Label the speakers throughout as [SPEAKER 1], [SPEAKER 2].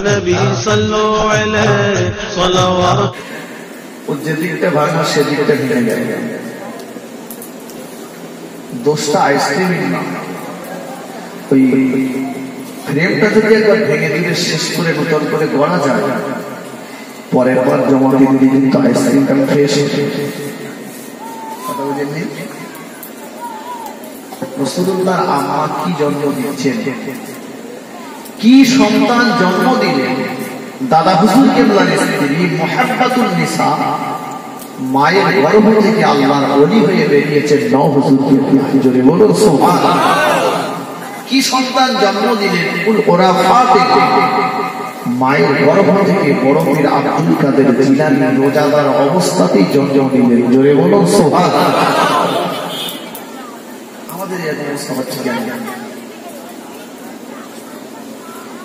[SPEAKER 1] নবী সাল্লাল্লাহু আলাইহি সাল্লাওয়াত।
[SPEAKER 2] ও যেদিকটা ভাঙা সেদিকটা ভেঙে যায়। দোষটা আইসক্রিম না, ওই ফ্রেমটা যদি একবার ভেঙে দিলে শেষ করে নতুন করে গড়া যায়, পরের বার জমা দিন কিন্তু আইসক্রিমটা ফ্রেশ হয়ে কথা বুঝেননি? রাসূলুল্লাহ আম্মা কি জন্ম দিচ্ছেন, কি সন্তান জন্ম দিলেন, দাদা হুজুর কেবলার স্ত্রী মুহাব্বাতুন নিসা মায়ের গর্ভ থেকে আল্লাহর ওলি হয়ে বেরিয়েছেন নও হুজুর জোরে বলুন সুবহানাল্লাহ। কি সন্তান জন্ম দিলেন, ওরা ফাতেকে মায়ের গর্ভ থেকে বড় পীর আব্দুল কাদের জিলানী রোজাদার অবস্থাতেই জন্ম দিলেন, জোরে বলুন সুবহানাল্লাহ। আমাদের এই অবস্থা হচ্ছে কেন?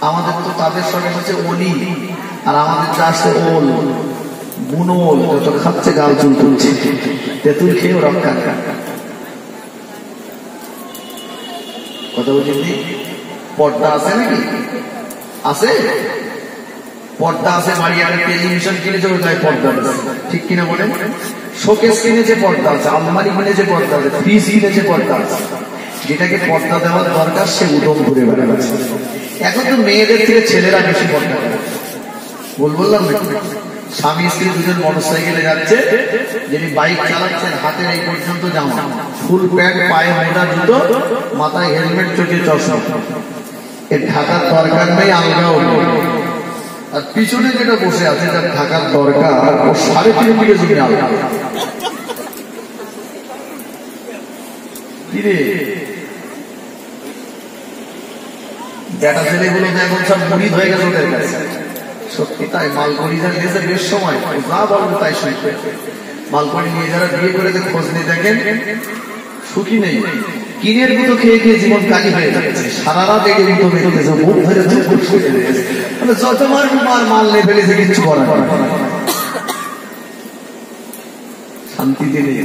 [SPEAKER 2] আমাদের তো তাদের সঙ্গে হচ্ছে অলি, আর আমাদের যা আছে ওল বুনোল, যত খাচ্ছে গাল চুল তুলছে, তেঁতুল খেয়েও রক্ষা। কথা বুঝিনি? পর্দা আছে নাকি? আছে পর্দা আছে। বাড়ি একটা টেলিভিশন কিনেছে, ওই গায়ে পর্দা আছে, ঠিক কিনা বলেন? শোকেস কিনেছে পর্দা আছে, আলমারি কিনেছে পর্দা আছে, ফ্রিজ কিনেছে পর্দা আছে। যেটাকে পর্দা দেওয়ার দরকার সে উদম ঘুরে বেড়াচ্ছে। এখন তো মেয়েদের থেকে ছেলেরা বেশি পর্দা করে। বললাম না, স্বামী স্ত্রী দুজন মোটরসাইকেলে যাচ্ছে, যিনি বাইক চালাচ্ছেন হাতের এই পর্যন্ত জামা, ফুল প্যান্ট, পায়ে মোটা জুতো, মাথায় হেলমেট, চোখে চশমা, এর ঢাকার দরকার নেই, আলগাও। আর পিছনে যেটা বসে আছে যার ঢাকার দরকার, ও 3.5 মিটার জমি আলগা। কিরে বেটা ছেলেগুলো তো এখন সব মুরিদ হয়ে গেছে ওদের কাছে। সত্যি তাই, মালকড়ি যা নিয়েছে বেশ সময়, যা বলবো তাই শুনবে। মালকড়ি নিয়ে যারা বিয়ে করেছে খোঁজ নিয়ে দেখেন সুখী নেই, কিনের মতো খেয়ে খেয়ে জীবন কালি হয়ে যাচ্ছে, সারা রাত একে মতো বেরোতেছে, মুখ ধরে যত মার মাল নিয়ে ফেলেছে, কিচ্ছু করার শান্তিতে নেই।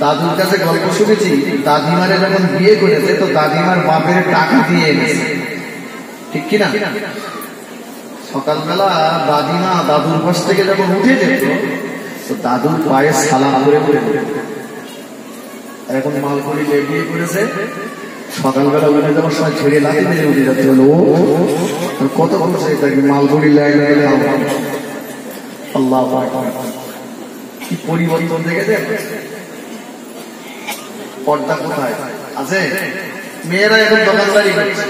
[SPEAKER 2] দাদুর কাছে গল্প শুনেছি, দাদিমারে যখন বিয়ে করেছে তো দাদিমার বাপের টাকা দিয়ে এনেছে, ঠিক কিনা? সকালবেলা দাদিমা দাদুর পাশ থেকে যখন উঠে যেত তো দাদুর পায়ে সালাম করে করে। এখন মালকড়ি বিয়ে করেছে, সকালবেলা উঠে যাওয়ার সময় ছেড়ে লাঠি মেরে উঠে যাচ্ছে, হলো কত বলছে এটাকে মালকড়ি লাইনে গেলে আল্লাহ কি পরিবর্তন দেখেছে। পর্দা কোথায় আছে? মেয়েরা এখন দোকানদারি করছে,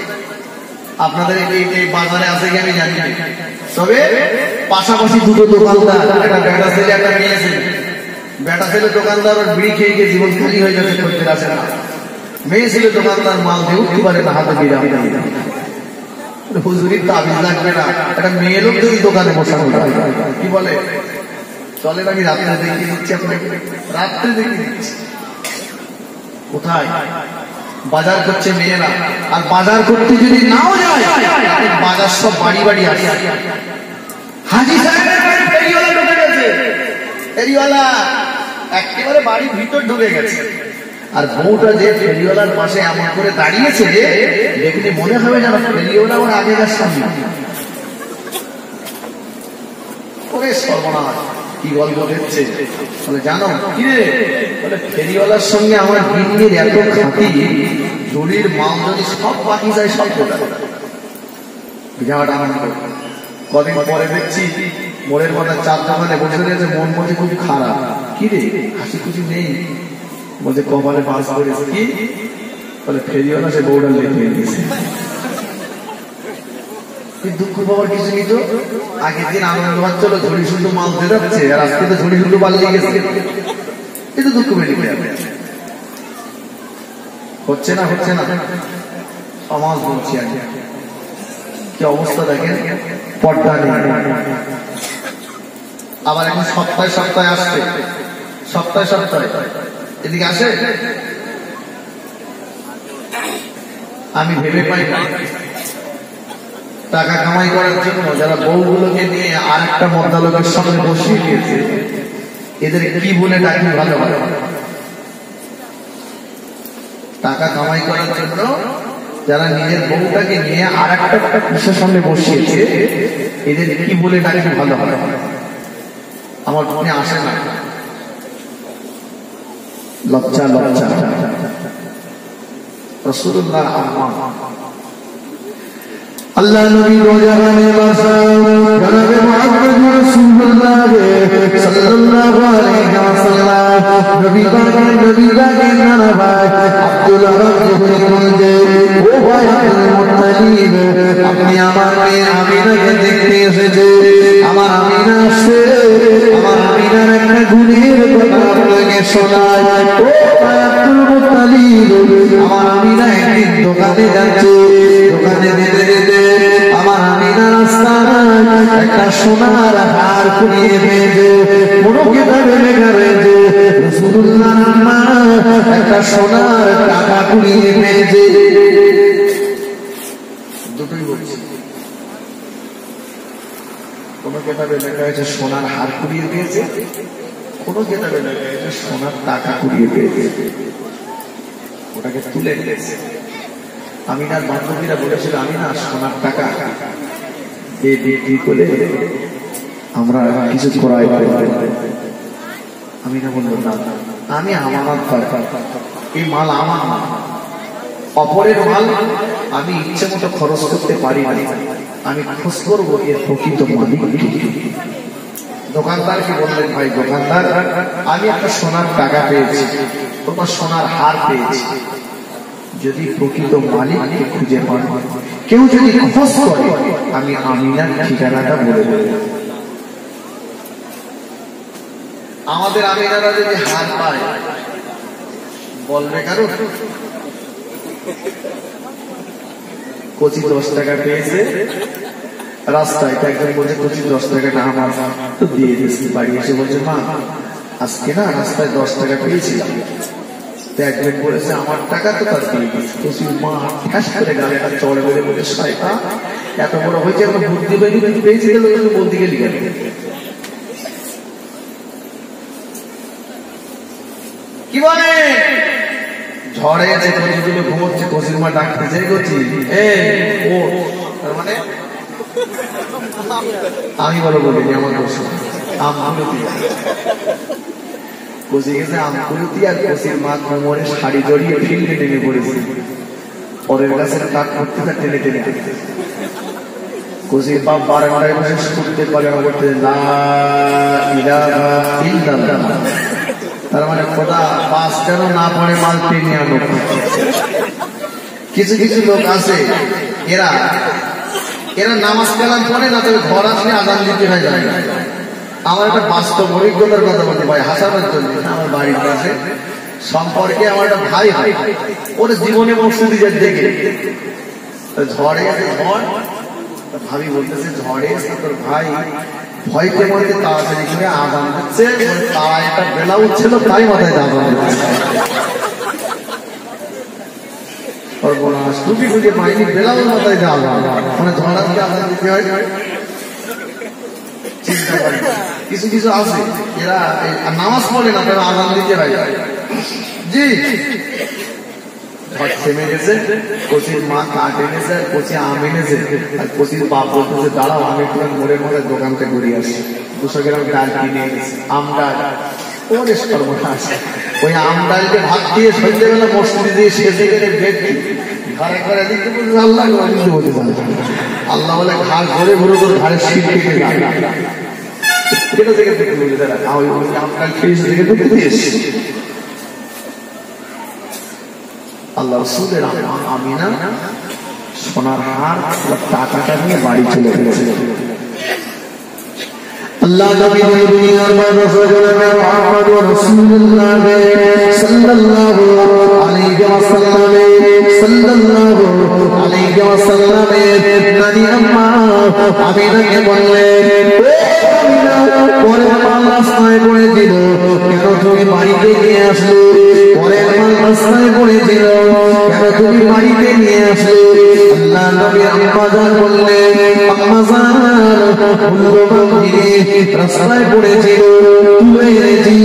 [SPEAKER 2] আপনাদের এই বাজারে আছে কি আমি জানি না, তবে পাশাপাশি দুটো দোকানদার, একটা বেটা ছেলে একটা মেয়ে ছেলে। বেটা ছেলে দোকানদার ওর বিড়ি খেয়ে গিয়ে জীবন খালি হয়ে যাচ্ছে, করতে আসে না। মেয়ে ছেলে দোকানদার মাল দিয়ে উঠতে পারে না, হাতে বিড়া। হুজুরির তাবিজ লাগবে না, একটা মেয়ে লোক যদি দোকানে বসানো কি বলে চলে, আমি রাত্রে দেখিয়ে দিচ্ছি আপনাকে, রাত্রে দেখিয়ে দিচ্ছি। কোথায় বাজার করছে মেয়েরা, আর বাজার করতে যদি নাও যায় বাজার সব বাড়ি বাড়ি আসে। হাজি সাহেবের বাড়ি ফেরিওয়ালা ঢুকে গেছে, ফেরিওয়ালা একেবারে বাড়ির ভিতর ঢুকে গেছে, আর বউটা যে ফেরিওয়ালার পাশে এমন করে দাঁড়িয়েছে দেখলে মনে হবে যেন ফেরিওয়ালা ওর আগেকার সামনে। ওরে সর্বনাশ, কি গল্প দেখছে বলে জানো কিরে, বলে ফেরিওয়ালার সঙ্গে আমার গিন্নির এত খাতি, ঝুড়ির মাল যদি সব বাকি যায় সব কদিন পরে দেখছি মোড়ের মাথায় চার দোকানে বসে রয়েছে, মন মধ্যে খুব খারাপ। কিরে হাসি খুশি নেই, বলছে কপালে বাস করেছে। কি বলে ফেরিওয়ালা সে বউটা লেগে গেছে। দুঃখ পাওয়ার কিছু নেই তো, আগের দিন আনন্দ হচ্ছিল ঝুড়ি শুধু মাল দিয়ে যাচ্ছে, আর আজকে তো ঝুড়ি শুধু পাল্লিয়ে গেছে, কিন্তু দুঃখ বেরিয়ে হচ্ছে না, হচ্ছে না। সমাজ বলছি আগে কি অবস্থা দেখেন, পর্দা নেই। আবার এখন সপ্তাহে সপ্তাহে আসছে, সপ্তাহে সপ্তাহে এদিকে আসে, আমি ভেবে পাই না টাকা কামাই করার জন্য যারা বউগুলোকে নিয়ে আর একটা মদ্দা লোকের সামনে বসিয়ে দিয়েছে, এদের কি বলে ডাকি ভালো ভালো। টাকা কামাই করার জন্য যারা নিজের বউটাকে নিয়ে আর একটা পুরুষের সামনে বসিয়েছে, এদের কি বলে ডাকে ভালো হয়? আমার মনে আসে না, লজ্জা লজ্জা। রাসূলুল্লাহ আম্মা আল্লাহ নবী রোজানে বাসা জনাবে মুহাম্মদ রাসূলুল্লাহ সাল্লাল্লাহু আলাইহি ওয়াসাল্লাম নবী পাকের নানা ভাই আব্দুল্লাহ রাদিয়াল্লাহু ও ভাই আব্দুল মুত্তালিব, আপনি আমার মেয়ে আমিনাকে দেখতে এসেছে। আমার আমিনা আসছে, আমার আমিনার একটা গুণের কথা আপনাকে শোনায়। ও ভাই আব্দুল মুত্তালিব, আমার আমিনা একদিন দোকানে যাচ্ছে, দোকানে যেতে যেতে আমার আমিনা রাস্তায় একটা সোনার হার কুড়িয়ে পেয়েছে। কোনো কিতাবে লেখা রয়েছে রাসূলুল্লাহ আম্মা একটা সোনার টাকা কুড়িয়ে পেয়েছে। দুটোই বলছি, কোনো কিতাবে লেখা হয়েছে সোনার হার কুড়িয়ে পেয়েছে, কোনো কিতাবে লেখা হয়েছে সোনার টাকা কুড়িয়ে পেয়েছে। ওটাকে তুলে নিয়েছে। আমিনার বান্ধবীরা বলেছিল, আমিনা সোনার টাকা বিক্রি করে আমরা কিছু করাই। আমিনা বলল, না, আমি আমানত পাই, এই মাল আমার না, অপরের মাল আমি ইচ্ছে মতো খরচ করতে পারি না, আমি খোঁজ করবো এর প্রকৃত মালিক। দোকানদারকে বললেন, ভাই দোকানদার, আমি একটা সোনার টাকা পেয়েছি, তোমার সোনার হার পেয়েছি, যদি প্রকৃত মালিককে খুঁজে পান, কেউ যদি খোঁজ করে, আমি আমিনার ঠিকানাটা বলে দেব। আমাদের আমিনারা যদি হার পায় বলবে কারো কচি 10 টাকা পেয়েছে রাস্তায়, একজন বলছে কচি 10 টাকাটা আমার, তো দিয়ে দিচ্ছি। বাড়ি এসে বলছে, মা আজকে না রাস্তায় 10 টাকা পেয়েছিলাম। একজন বলেছে আমার টাকা তো তার দিয়ে দিচ্ছি। কচির মা ঠ্যাস করে গালে একটা চড়ে বেড়ে বলে, শয়তান এত বড় হয়েছে, এখন বুদ্ধি পেয়েছি, বলতে গেলি গেল। কি বলে ঝড়ে যে কচিগুলো ঘুমোচ্ছে, কচির মা ডাকতেছে, কচি ও, তার মানে আমি বলো বলিনি, আমার দোষ। আমকুলতি কচি গেছে, আমকুলতি, আর কচির মা কোমরে শাড়ি জড়িয়ে ফিল্ডে নেমে পড়েছে। পরের গাছের কাঠ করতে তার টেনে টেনে কচির বাপ বারান্দায় বসে শুনতে পারে করতে, লা ইলাহা ইল্লাল্লাহ, তার মানে খোদা পাঁচ যেন না পড়ে মাল টেনে আনো। কিছু কিছু লোক আছে, এরা নামাজ কালাম পড়ে না, তবে ঘর আসলে আজান দিতে হয় যায়। আমার একটা বাস্তব অভিজ্ঞতার কথা বলতে ভাই, হাসানোর জন্য। আমার বাড়ির কাছে সম্পর্কে আমার একটা ভাই হয়, ওর জীবনে মসজিদে যায় দেখে ঝড়ে গেছে, ঝড়, ভাবি বলতেছে ঝড়ে তোর ভাই ভয়তে ভয়তে তাড়াতাড়ি করে আজান দিচ্ছে, তারা একটা বেলা উঠছিল, তাই মাথায় আজান দিচ্ছে। টুপি খুঁজে পাইনি, বেলাও মাথায় আজান, মানে ঝড়াকে আজান দিতে হয়। চিন্তা করে কিছু কিছু আছে এরা নামাজ পড়ে না, তারা আজান দিতে হয়। জি ঝড় থেমে গেছে, কচির মা কাঠ এনেছে, কচি আম এনেছে, আর কচির বাপ বলতেছে, দাঁড়াও আমি একটু মোড়ে মোড়ে দোকান থেকে ঘুরিয়ে আসি, 200 গ্রাম ডাল কিনে এনেছি, আম ডাল। ওরে সর্বনাশ, ওই আম ডালকে ভাত দিয়ে সন্ধ্যেবেলা মসজিদে দিয়ে সেজে গেলে ব্যক্তি ঘরে ঘরে দিতে বলছে, আল্লাহ বলতে আল্লাহ বলে ঘাস ঘরে ঘুরে তোর ঘাড়ে শীত কেটে যায়। কেটে থেকে দেখে বলে দাঁড়া আম ডাল খেয়ে থেকে ঢুকে দিয়েছি। আল্লাহ রাসূলের আমিনা সোনার হার টাকাটা নিয়ে বাড়ি চলে গেছে। আল্লাহ নবী দুনিয়ার মানুষ হলেন মুহাম্মদ রাসূলুল্লাহ সাল্লাল্লাহু আলাইহি ওয়াসাল্লাম নানি আম্মা আমিনাকে বললেন, পরের মাল রাস্তায় পড়েছিল, কেন তুমি বাড়িতে নিয়ে আসলে? পরের মাল রাস্তায় পড়েছিল, কেন তুমি বাড়িতে নিয়ে আসলে? আল্লাহ নবী আম্মা জান বললেন, আম্মা জান মূল্যবান জিনিস রাস্তায় পড়েছিল, তুলে এনেছি,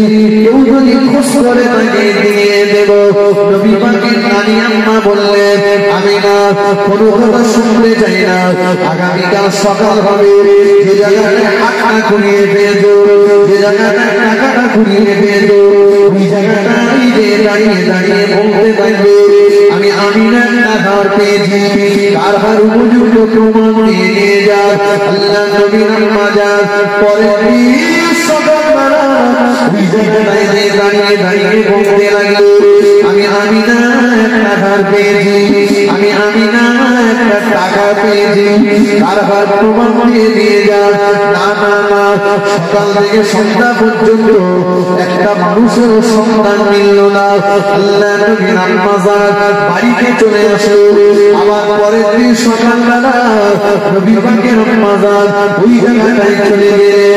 [SPEAKER 2] কেউ যদি খোঁজ করে তাকে দিয়ে দেব। নবী পাকের নানি আম্মা বললেন, আমি না কোনো কথা শুনতে চাই না, আগামীকাল সকাল হবে, যে জায়গাটায় টাকা কুড়িয়ে পেয়েছো, যে জায়গাটায় টাকাটা কুড়িয়ে পেয়েছো, ওই জায়গাটায় দাঁড়িয়ে দাঁড়িয়ে বলতে পারবে আমি আমিনা টাকার পেয়েছি। কারবার উপযুক্ত প্রমাণ দিয়ে নিয়ে যা। আল্লাহ নবীর আম্মা যান পরের দিন সকালবেলা ওই জায়গাটায় দাঁড়িয়ে দাঁড়িয়ে বলতে লাগলো আমি আমিনা টাকার পেয়েছি, আমি আমিনা টাকা পেয়েছি। কারবার প্রমাণ দিয়ে দিয়ে যা। না না না, সকাল থেকে সন্ধ্যা পর্যন্ত একটা মানুষের সন্ধান মিলল না। আল্লাহ নবীর আম্মা যান বাড়িতে চলে আসলো। আবার পরের দিন সকালবেলা নবী পাকের আম্মা যান ওই জায়গাটায় চলে গেলে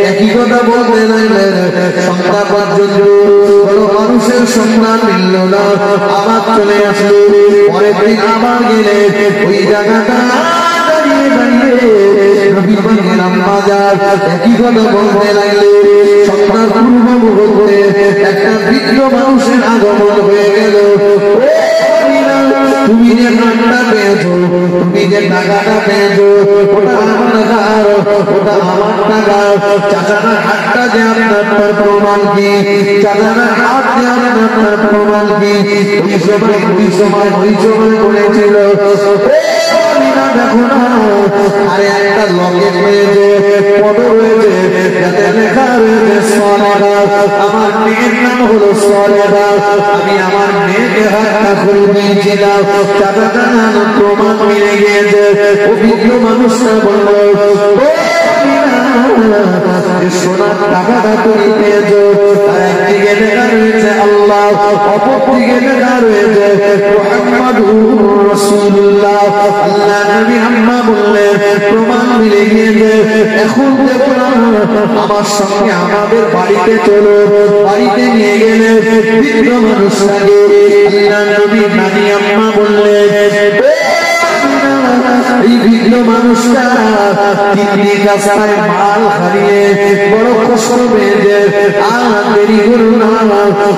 [SPEAKER 2] একই কথা বলতে লাগলেন, সন্ধ্যা পর্যন্ত কোনো মানুষের সন্ধান মিলল না। আবার চলে আসলো, পরের দিন আবার গেলে ওই জায়গাটা দাঁড়িয়ে দাঁড়িয়ে নবী পাকের আম্মা যান একই কথা বলতে লাগলে সন্ধ্যার পূর্ব মুহূর্তে একটা বৃদ্ধ মানুষের আগমন হয়ে গেল। তুমি যে টাকাটা পেয়েছো, তুমি যে টাকাটা পেয়েছো, ওটা আমার টাকা, ওটা আমার টাকা। চাচারা হাতটা যে আপনার প্রমাণ কি, চাচারা হাত যে আপনার প্রমাণ কি। ওই সময় করেছিল দেখো না, আরে একটা লকেট রয়েছে, ফটো রয়েছে, যাতে লেখা রয়েছে সলেহা। আমার মেয়ের নাম হলো সলেহা, আমি আমার মেয়েকে হাতটা করে দিয়েছিলাম। চাচাটা প্রমাণ মিলে গিয়েছে। অভিজ্ঞ মানুষটা বলল সোনার টাকাটা তুমি পেয়েছো, একদিকে লেখা রয়েছে আল্লাহ, অপরদিকে লেখা রয়েছে মুহাম্মাদুর রাসূলুল্লাহ। আল্লাহ নবী আম্মা বললেন প্রমাণ মিলে গিয়েছে, এখন দেখো আমার সঙ্গে আমাদের বাড়িতে চলো। বাড়িতে নিয়ে গেলে বৃদ্ধ মানুষটাকে আল্লাহ নবী নানি আম্মা বললেন এই বৃদ্ধ মানুষটা তিনটি রাস্তায় মাল হারিয়ে বড় কষ্ট পেয়েছে। আর দেরি করো না,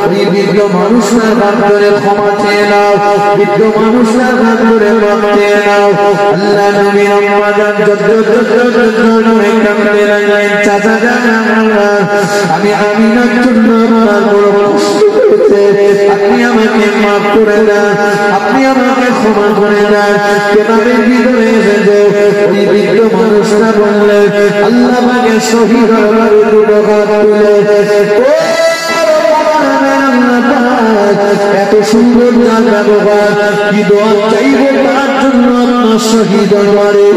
[SPEAKER 2] ওই বৃদ্ধ মানুষটার হাত ধরে ক্ষমা চেয়ে নাও, বৃদ্ধ মানুষটার হাত ধরে মাপ চেয়ে নাও। আল্লাহ নবী আম্মা জান কাঁদতে লাগলেন, চাচা জান আমি আমিনার জন্য আমার বড় কষ্ট পেয়েছে, আপনি আমাকে মাফ করে দেন, আপনি আমাকে ক্ষমা করে দেন। কেতাবের ভিতরে এসেছে ওই বৃদ্ধ মানুষরা বললেন আল্লাহ আমাকে শহীদ হওয়ার দুটো এত সুন্দর তার ব্যবহার, কি দোয়া চাইব তার জন্য আপনার শহীদ হওয়ারে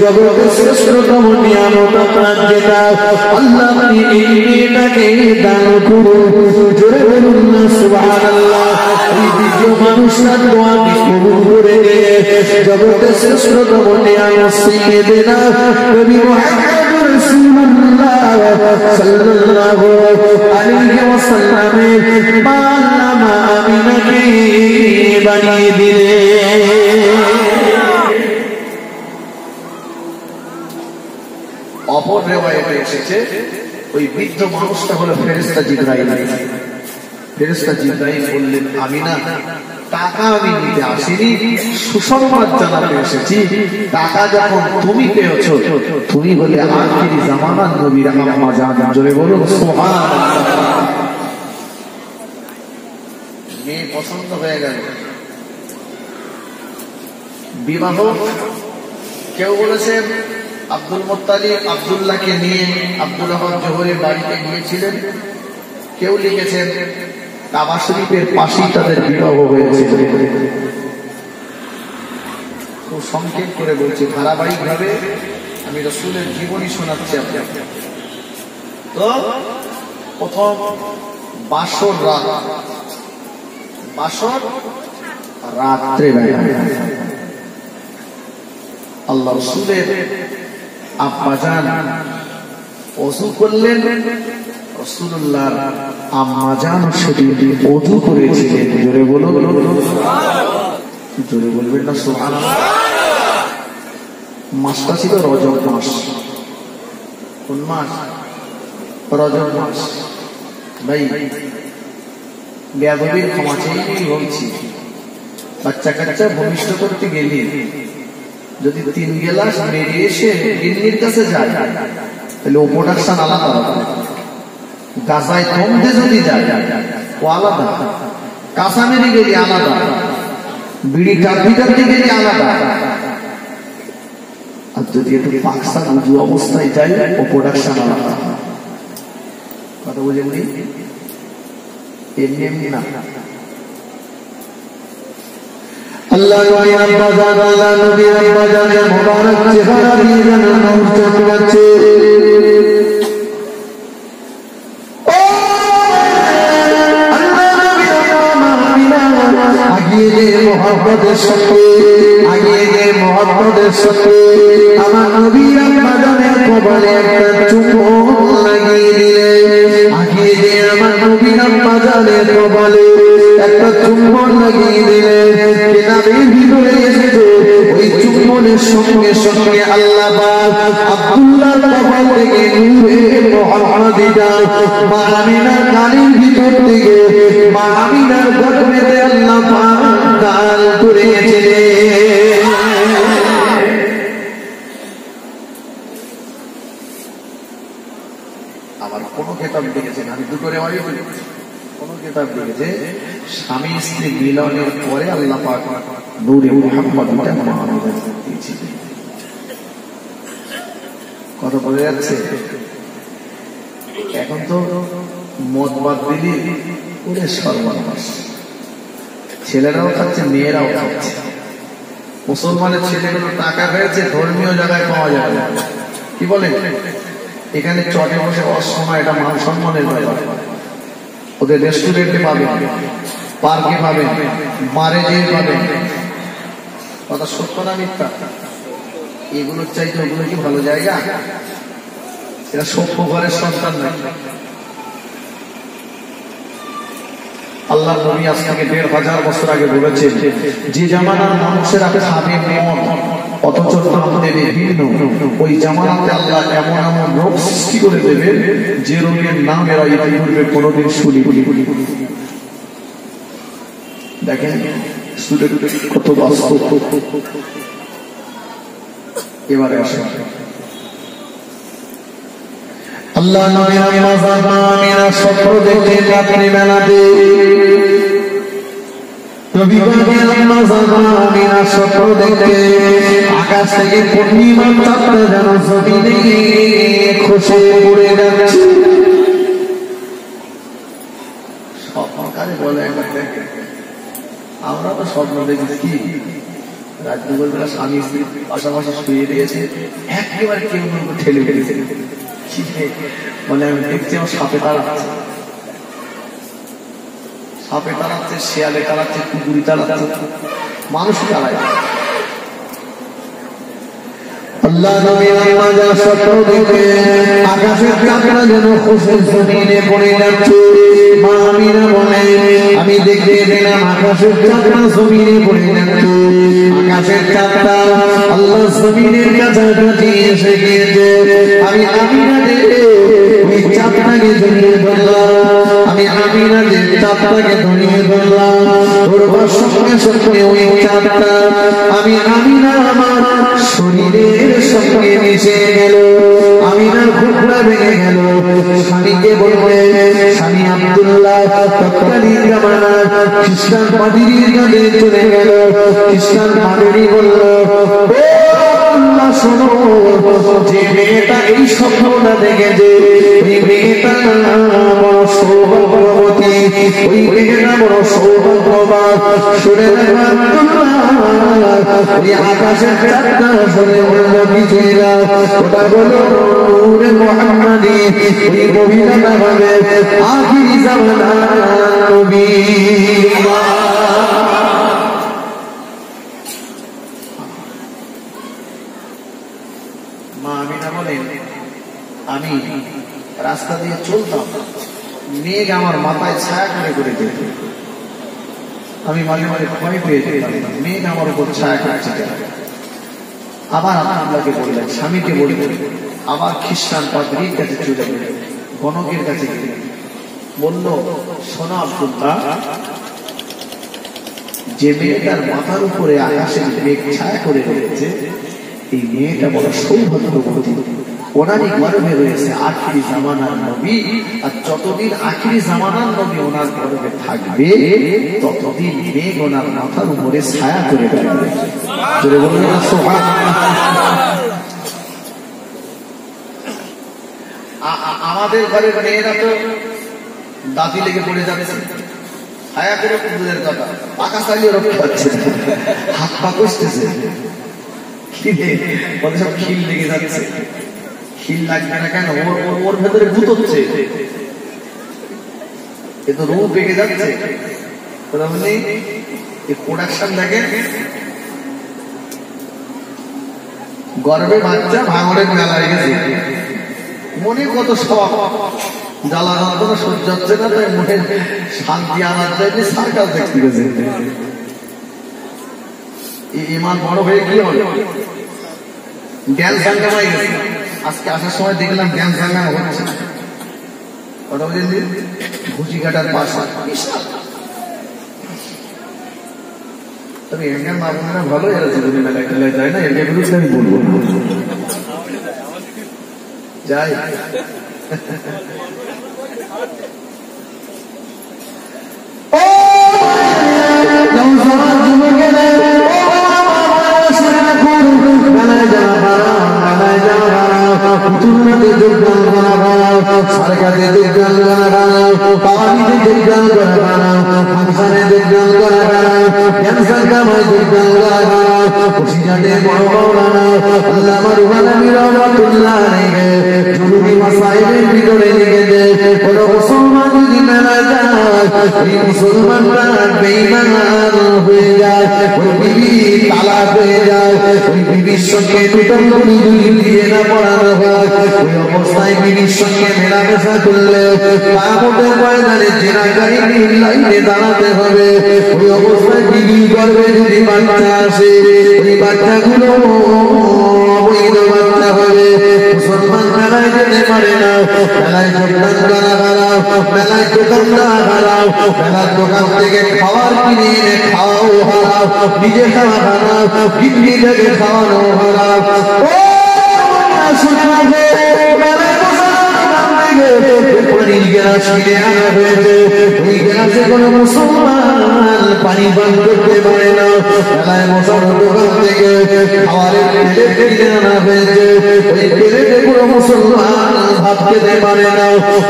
[SPEAKER 2] জগতের শ্রেষ্ঠতম নিয়ামত আপনার যেটা আল্লাহ আপনি এই মেয়েটাকে দান করুন। জোরে বলুন না সুবহানাল্লাহ। এই বৃদ্ধ মানুষটার দোয়া কবুল করে জগতের শ্রেষ্ঠতম নিয়ামত সাইয়্যিদিনা নবী মুহাম্মদ রাসূলুল্লাহ সাল্লাল্লাহু আলাইহি ওয়াসাল্লামের মা আমিনাকে বানিয়ে দিলেন। অপর রিওয়ায়াতে এসেছে ওই বৃদ্ধ মানুষটা হলো ফেরেশতা জিবরাইল। ফেরেশতা জিবরাইল বললেন আমিনা টাকা আমি নিতে আসিনি, সুসংবাদ জানাতে এসেছি। টাকা যখন তুমি পেয়েছো, তুমি বলে আখিরি জামানার নবীর আম্মা জান, জোরে বলুন সুবহানাল্লাহ। মেয়ে পছন্দ হয়ে গেল, বিবাহ। কেউ বলেছেন আব্দুল মুত্তালিব আব্দুল্লাহকে নিয়ে আব্দুল আহমদ জোহরের বাড়িতে গিয়েছিলেন। কেউ লিখেছেন কাবা শরীফের পাশেই তাদের বিবাহ হয়েছিল। খুব সংক্ষেপ করে বলছি, ধারাবাহিক ভাবে আমি রাসূলের জীবনী শোনাচ্ছি আপনাকে। তো প্রথম বাসর রাত, বাসর রাত্রে আল্লাহ রাসূলের আব্বাজান ওযু করলেন, রাসূলুল্লাহ আম্মাজান সেদিন ওযু করেছিলেন। জোরে বলুন, জোরে বলবেন না সুবহানাল্লাহ। মাসটা ছিল রজব মাস। কোন মাস? রজব মাস। ভাই বেয়াদবির ক্ষমা চেয়েই বলছি, বাচ্চা কাচ্চা ভূমিষ্ঠ করতে গেলে যদি 3 গ্লাস মেরে এসে গিন্নির কাছে যায় তাহলে ও প্রোডাকশন আলাদা হবে। গাছায় কমতে যদি যায় ও আলাদা, কাঁচা মেরে গেলে আলাদা, বিড়ি কাঁপি কাঁপতে গেলে আলাদা। আর যদি একটু পাকসা উজু অবস্থায় যায় ও প্রোডাকশন আলাদা। কথা বুঝেন নি? এমনি এমনি না। আল্লাহ নবী আব্বা জান, আল্লাহ নবী আব্বা জানের মোবারক চেহারা দিয়ে যেন নূর চলে যাচ্ছে। আগিয়ে যে মোহাম্মদের সাথে, আগিয়ে যে মোহাম্মদের সাথে আমার নবী আব্বা জানের কপালে একটা চুম্বন লাগিয়ে দিলে, আগিয়ে যে আমার নবী আব্বা জানের কপালে একটা চুম্বন লাগিয়ে দিলে, কিতাবের ভিতরে এসেছে ওই চুম্বনের সঙ্গে সঙ্গে আল্লাহ পাক আব্দুল্লাহর কপাল থেকে নূরে মুহাম্মাদিটা মা আমিনার কানের ভিতর থেকে মা আমিনার গর্ভেতে আল্লাহ পাক দান করেছিলেন। আবার কোন কিতাব লিখেছেন, আমি দুটো রেওয়ায়ত বলি, কোন কিতাব লিখেছে স্বামী স্ত্রী মিলনের পরে আল্লাহ পাক নূরে মুহাম্মাদিটা মা আমিনাকে দিয়েছিলেন। কথা বলে যাচ্ছে। এখন তো মদ বাদ দিলি ওরে সর্বনাশ, ছেলেরাও খাচ্ছে মেয়েরাও খাচ্ছে। মুসলমানের ছেলেগুলো টাকা পেয়েছে ধর্মীয় জায়গায় পাওয়া যায় না, কি বলে এখানে চটে বসে অসময়, এটা মান সম্মানের ব্যাপার। ওদের রেস্টুরেন্টে পাবেন, পার্কে পাবেন, মারে যেয়ে পাবেন। কথা সত্য না মিথ্যা? এগুলোর চাইতে ওগুলো কি ভালো জায়গা? এরা সভ্য ঘরের সন্তান নাকি? আল্লাহ নবী আজ থেকে 1500 বছর আগে বলেছেন, যে জামানার মানুষেরা খাবে মদ অথচ নাম দেবে ভিন্ন, ওই জামানাতে আল্লাহ এমন এমন রোগ সৃষ্টি করে দেবে যে রোগের নাম এরা ইতিপূর্বে কোনোদিন শুনিনি। দেখেন কত বাস্তব। এবারে আসেন আল্লাহ নবী আমিনা স্বপ্ন দেখলেন রাত্রি বেলাতে। আমিনা স্বপ্ন দেখলেন আকাশ থেকে পূর্ণিমার চাঁদটা যেন জমিনে খসে পড়ে যাচ্ছে। স্বপ্নকারে বলে আমরা তো স্বপ্ন দেখেছি কি রাত দুপুরবেলা স্বামী স্ত্রী পাশাপাশি শুয়ে দিয়েছে, একেবারে কেউ ঠেলে ফেলেছে। মানে আমি দেখছি আমার সাপে তাড়াচ্ছে, সাপে তাড়াচ্ছে, শেয়ালে তাড়াচ্ছে, কুকুরি তাড়াচ্ছে, মানুষ তাড়ায়। আল্লাহ নবী আম্মা স্বপ্ন দেখে আকাশের চাঁদটা যেন খসে জমিনে পড়ে যাচ্ছে। মা আমিনা বলে আমি দেখতে পেলাম আকাশের চাঁদটা জমিনে পড়ে যাচ্ছে। আকাশের চাঁদটা আল্লাহ জমিনের কাছাকাছি এসে গিয়েছে। আমি আমিনা দেখে ওই চাঁদটাকে জড়িয়ে ধরলাম, আমি আমিনা যে চাঁদটাকে জড়িয়ে ধরলাম, ধরবার সঙ্গে সঙ্গে ওই চাঁদটা আমি আমিনা আমার শরীরের সঙ্গে মিশে গেল। আমিনার ঘুমটা ভেঙে গেল। স্বামীকে বলবে, স্বামী আব্দুল্লাহ তৎকালীন জামানার খ্রিস্টান পাদ্রীর কাছে চলে গেল। খ্রিস্টান পাদ্রী বলল, আল্লাহ শোনো, যে মেয়েটা এই স্বপ্নটা দেখেছে ওই মেয়েটা বড় সৌভাগ্যবতী, ওই মেয়েটা বড় সৌভাগ্যবান। শুনে ওই আকাশের চাঁদটা শুনে বলল কিছু না, ওটা বলো নূরে মুহাম্মাদি। ওই মহিলাটা হবে আখিরি জামানার নবী। মা আমিনা বলেন আমি রাস্তা দিয়ে চলতাম, মেঘ আমার মাথায় ছায়া করে করে যেত। আমি মাঝে মাঝে ভয় পেয়ে যেতাম, মেঘ আমার উপর ছায়া করছে। আবার আল্লাহকে বললেন, স্বামীকে বললেন, আবার খ্রিস্টান পাদ্রীর কাছে চলে গেলেন, গণকের কাছে গেলেন। বলল, শোনো আব্দুল্লাহ, যে মেয়েটার মাথার উপরে আকাশের মেঘ ছায়া করে রয়েছে, এই মেয়েটা বড় সৌভাগ্যবতী। ওনারই গর্ভে রয়েছে আখিরি জামানার নবী, আর যতদিন আখিরি জামানার নবী ওনার গর্ভে থাকবে ততদিন মেঘ ওনার মাথার উপরে ছায়া করে থাকবে। আমাদের ঘরের মেয়েরা তো দাঁতি লেগে পড়ে যাচ্ছে, ছায়া করে দূরের কথা, পাকা চালিয়ে রক্ষা পাচ্ছে, হাত পা কষতেছে, সব খিল লেগে যাচ্ছে। খিল লাগবে না কেন? ওর ভেতরে ভূত হচ্ছে, এ তো রূপ বেগে যাচ্ছে। প্রোডাকশন দেখেন, গর্বে বাচ্চা ভাঙড়ের মেলা গেছে, মনে কত শখ, জ্বালা যন্ত্রণা সহ্য হচ্ছে না, তাই মনের শান্তি আনার চাইলে সার্কাস দেখতে গেছে। ইমান বড় হয়ে কি হল? ড্যান্স হাঙ্গামাই গেছে। আজকে আসার সময় দেখলাম ড্যান্স হাঙ্গামা হচ্ছে, কথা বলেন, ঘুষি কাটার পাশা। তবে এখানকার মা বোনেরা ভালো আছে, যদি মেলায় টেলায় যায় না, এর বিরুদ্ধে আমি বলবো যাই। মুসলমানরা বেঈমান হয়ে যায়, ওই বিবি তালাক হয়ে যায়, ওই বিবির সঙ্গে দিয়ে না পড়ানো হয়, ওই অবস্থায় বিবির সঙ্গে মেলামেশা করলে কামতের ময়দানে জেনাকারী লাইনে দাঁড়াতে হবে। ওই অবস্থায় বিবির গর্ভে যদি বাচ্চা আসে, ওই বাচ্চাগুলো অবৈধ বাচ্চা হবে। মুসলমান মেলায় যেতে পারে না, মেলায় যোগদান করা হারাম, মেলায় দোকানদার হারাম, মেলার দোকান থেকে খাবার কিনে এনে খাওয়াও হারাম, নিজে খাওয়া হারাম, কিডনি থেকে খাওয়ানো হারাম। পানির গ্লাস কিনে আনা হয়েছে, ওই গ্লাসে কোনো মুসলমান পানি পান করতে পারে না। মেলায় মশার দোকান থেকে খাবারের প্লেট কিনে আনা হয়েছে, ওই প্লেটে কোনো মুসলমান ভাত খেতে পারে না।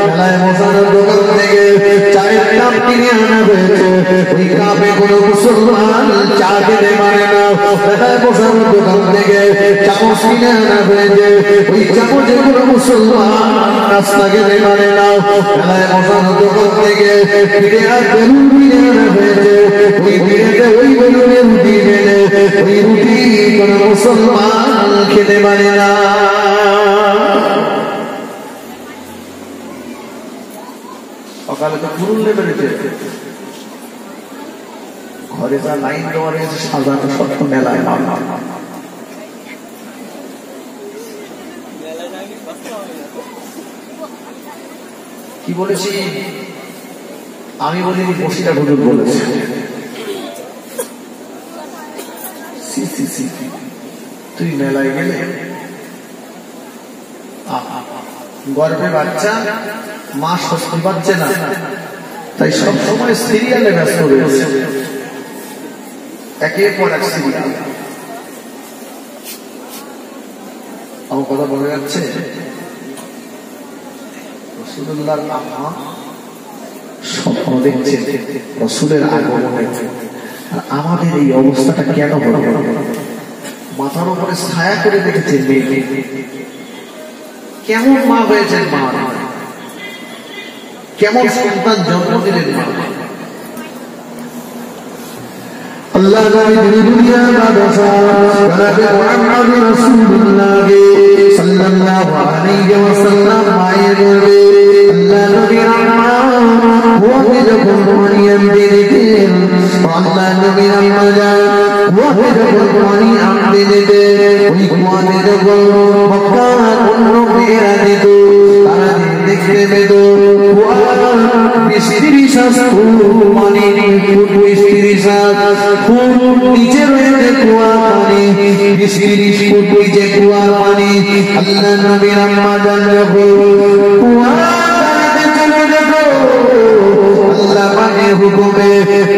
[SPEAKER 2] মেলায় মশার দোকান থেকে চায়ের কাপ কিনে আনা হয়েছে, ওই কাপে কোনো মুসলমান চা খেতে পারে না। মেলায় মশার দোকান থেকে চামচ কিনে আনা হয়েছে, ওই চামচে কোনো মুসলমান নাস্তা খেতে পারে না। মেলায় মশার দোকান থেকে ফিরে আর বেলুন কিনে আনা হয়েছে, ওই ফিরেতে ওই বেলুনে রুটি খেলে, ওই রুটি কোনো মুসলমান খেতে পারে না। সকালে তো ফুরুল্লে বেড়েছে, ঘরে যা লাইন দেওয়া রয়েছে সাজানো সত্য মেলায় কি বলেছি আমি? বলি বসিটা হুজুর বলেছে। তুই মেলায় গেলে গর্ভে বাচ্চা, মা স্বস্তি পাচ্ছে না, তাই সবসময় সিরিয়ালে ব্যস্ত রয়েছে, একের পর এক সিরিয়াল। আমার কথা বলে যাচ্ছে, রাসূলুল্লাহর আম্মা স্বপ্ন দেখছেন রাসূলের আগমনে। আমাদের এই অবস্থাটা কেন হলো? মাথার উপরে ছায়া করে দেখেছেন মেয়ে, কেমন মা হয়েছেন, মা কেমন সন্তান জন্ম দিলেন মা। আল্লাহ নবী দুনিয়া বাদশা জনাবে মুহাম্মদ রাসূলুল্লাহ সাল্লাল্লাহু আলাইহি ওয়াসাল্লাম মায়ের গর্ভে আল্লাহ নবীর আম্মা ওকে যখন মারিয়াম দিতেন, আল্লাহ নবীর আম্মা ওকে যখন মারিয়াম দিতেন, ওই কুয়াতে যখন মক্কার অন্য মেয়েরা দিত, তারা দেখতে পেত 30 ফুট নিচে কুয়ার পানি। আল্লাহ নবীর আম্মা জান যখন কুয়ার পানিতে চলে যেত, আল্লাহ পাকের হুকুমে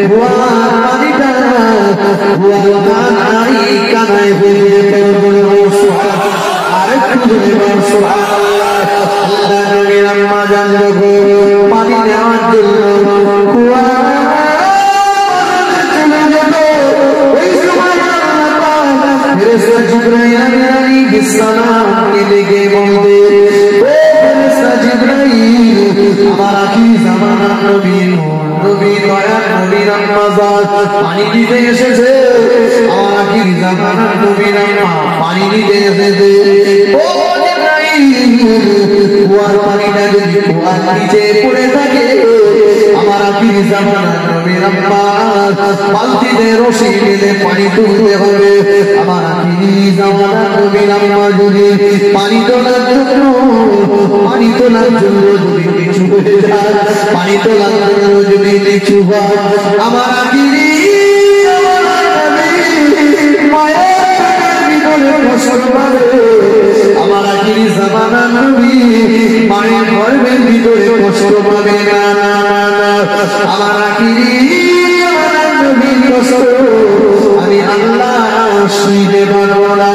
[SPEAKER 2] কুয়ার পানিটা কুয়ার কানায় কানায় ফেলে যেত। আরেকটু জোরে বল সুবহানাল্লাহ। আল্লাহ নবীর আম্মা জান যখন পানি নেওয়ার জন্য কুয়ার ফেরেশতা জিবরাইল আলাইহিস সালামকে ডেকে বলতে, ও ফেরেশতা জিবরাইল, আমার আখির জামানার নবী দয়ার নবীর আম্মা জান পানি দিতে এসেছে। আমার আখির জামানার নবীর আম্মা পানি দিতে এসেছে। ও জিবরাইল, কুয়ার পানিটা যদি কুয়ার নিচে পড়ে থাকে, আমার আখির জামানার নবীর আম্মা বালতিতে রশি বেঁধে পানি তুলতে হবে। আমার আখির জামানার নবীর আম্মা যদি পানি তোলার জন্য যদি নিচু হয়ে যায়, পানি তোলার জন্য যদি নিচু হয়, আমার আখির মায়ের ভিতরে কষ্ট পাবে। আমার আখির জামানার নবী মায়ের গর্ভের ভিতরে কষ্ট পাবে না। আমার আখির নবীর কষ্ট আমি আল্লাহ শুইতে পারব না।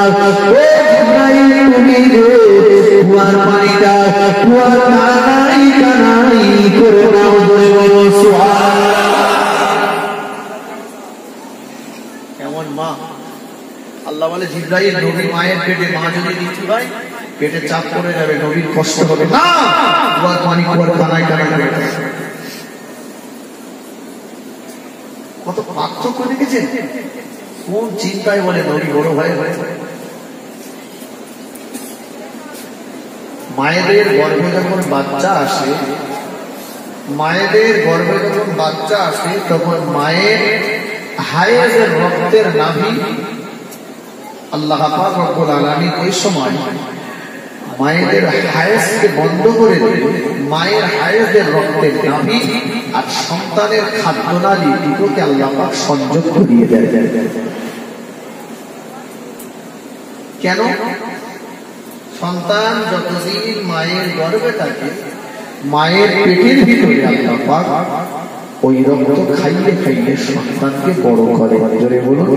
[SPEAKER 2] কুয়ার পানিটা কুয়ার কানাই কানাই করে নাও, ধরে বলো সুবহানাল্লাহ। এমন মা আল্লাহ বলে জিবরাইল, নবীর মায়ের পেটে মা যদি নিচু হয়, পেটে চাপ পড়ে যাবে, নবীর কষ্ট হবে না। কুয়ার পানি কুয়ার কানাই কানাই করে। কত পার্থক্য দেখেছেন? কোন চিন্তায় বলে নবী বড় ভাই হয়ে। মায়েদের গর্ভে যখন বাচ্চা আসে, তখন মায়ের হায়েজের রক্তের নাভি আল্লাহ পাক রব্বুল আলামিন ওই সময় মায়েদের হায়েজকে বন্ধ করে দেয়। মায়ের হায়েজের রক্তের নাভি আর সন্তানের খাদ্যনালী দুটোকে আল্লাহ পাক সংযোগ করিয়ে দেয়। কেন? সন্তান যতদিন মায়ের গর্ভে থাকে, মায়ের পেটের ভিতরে আল্লাহ পাক ওই রক্ত খাইয়ে খাইয়ে সন্তানকে বড় করে। জোরে বলুন,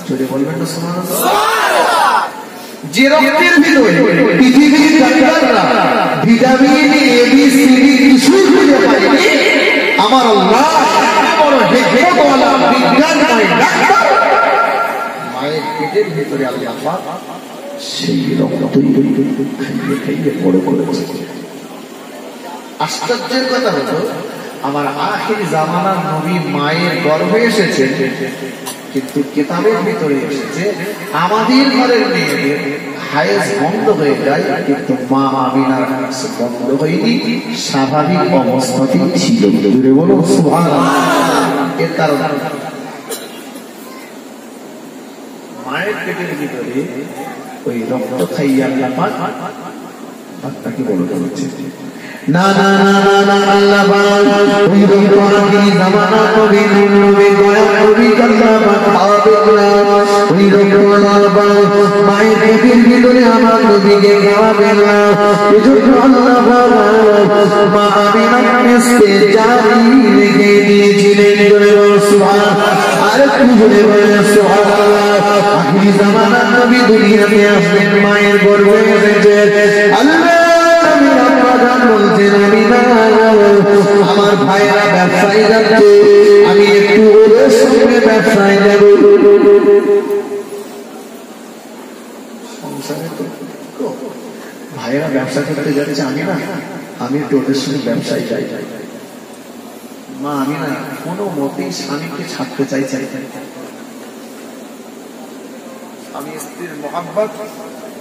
[SPEAKER 2] জোরে বলবেন না সুবহানাল্লাহ। যে রক্তের ভিতরে পৃথিবীর ডাক্তাররা vitamin A B C D কিছুই খুঁজে পায়নি, আমার আল্লাহ বড় হেকমতওয়ালা বিজ্ঞানময় ডাক্তার মায়ের পেটের ভিতরে আল্লাহ পাক সেই রক্তই খাইয়ে খাইয়ে বড় করেছে। আশ্চর্যের কথা হলো, আমার আখির জামানার নবী মায়ের গর্ভে এসেছে, কিন্তু কিতাবের ভিতরে এসেছে আমাদের ঘরের মেয়েদের হায়েজ বন্ধ হয়ে যায়, কিন্তু মা আমিনার হায়েজ বন্ধ হয়নি, স্বাভাবিক অবস্থাতেই ছিল। জোরে বলুন সুবহানাল্লাহ। এর কারণ মায়ের পেটের ভিতরে ওই রক্ত খাইয়ে আল্লাহ পাক বাচ্চাকে বড় করেছে। না না না না না, আল্লাহ পাক ওই রক্ত আখির জামানার নবী দয়ার নবী আল্লাহ পাক খাওয়াবেন না। ওই রক্ত আল্লাহ পাক মায়ের পেটের ভিতরে আমার নবীকে খাওয়াবেন না। এজন্য আল্লাহ পাক মা আমিনার কাছে জারি রেখে দিয়েছিলেন। জোরে বলো সুবহানাল্লাহ। আরেকটু জোরে বলো সুবহানাল্লাহ। আখির জামানার নবী দুনিয়াতে আসবেন, মায়ের গর্ভে এসেছে। আল্লাহ বলছেন, আমার ভাইরা ব্যবসায়ী যাচ্ছে, আমি একটু ওদের সঙ্গে ব্যবসায় যাব। ভাইরা ব্যবসা করতে যাচ্ছে, আমি একটু ওদের সঙ্গে ব্যবসায় যাই। মা আমি না কোনো মতেই স্বামীকে ছাড়তে চাইছি। স্বামী স্ত্রীর মহাব্বত,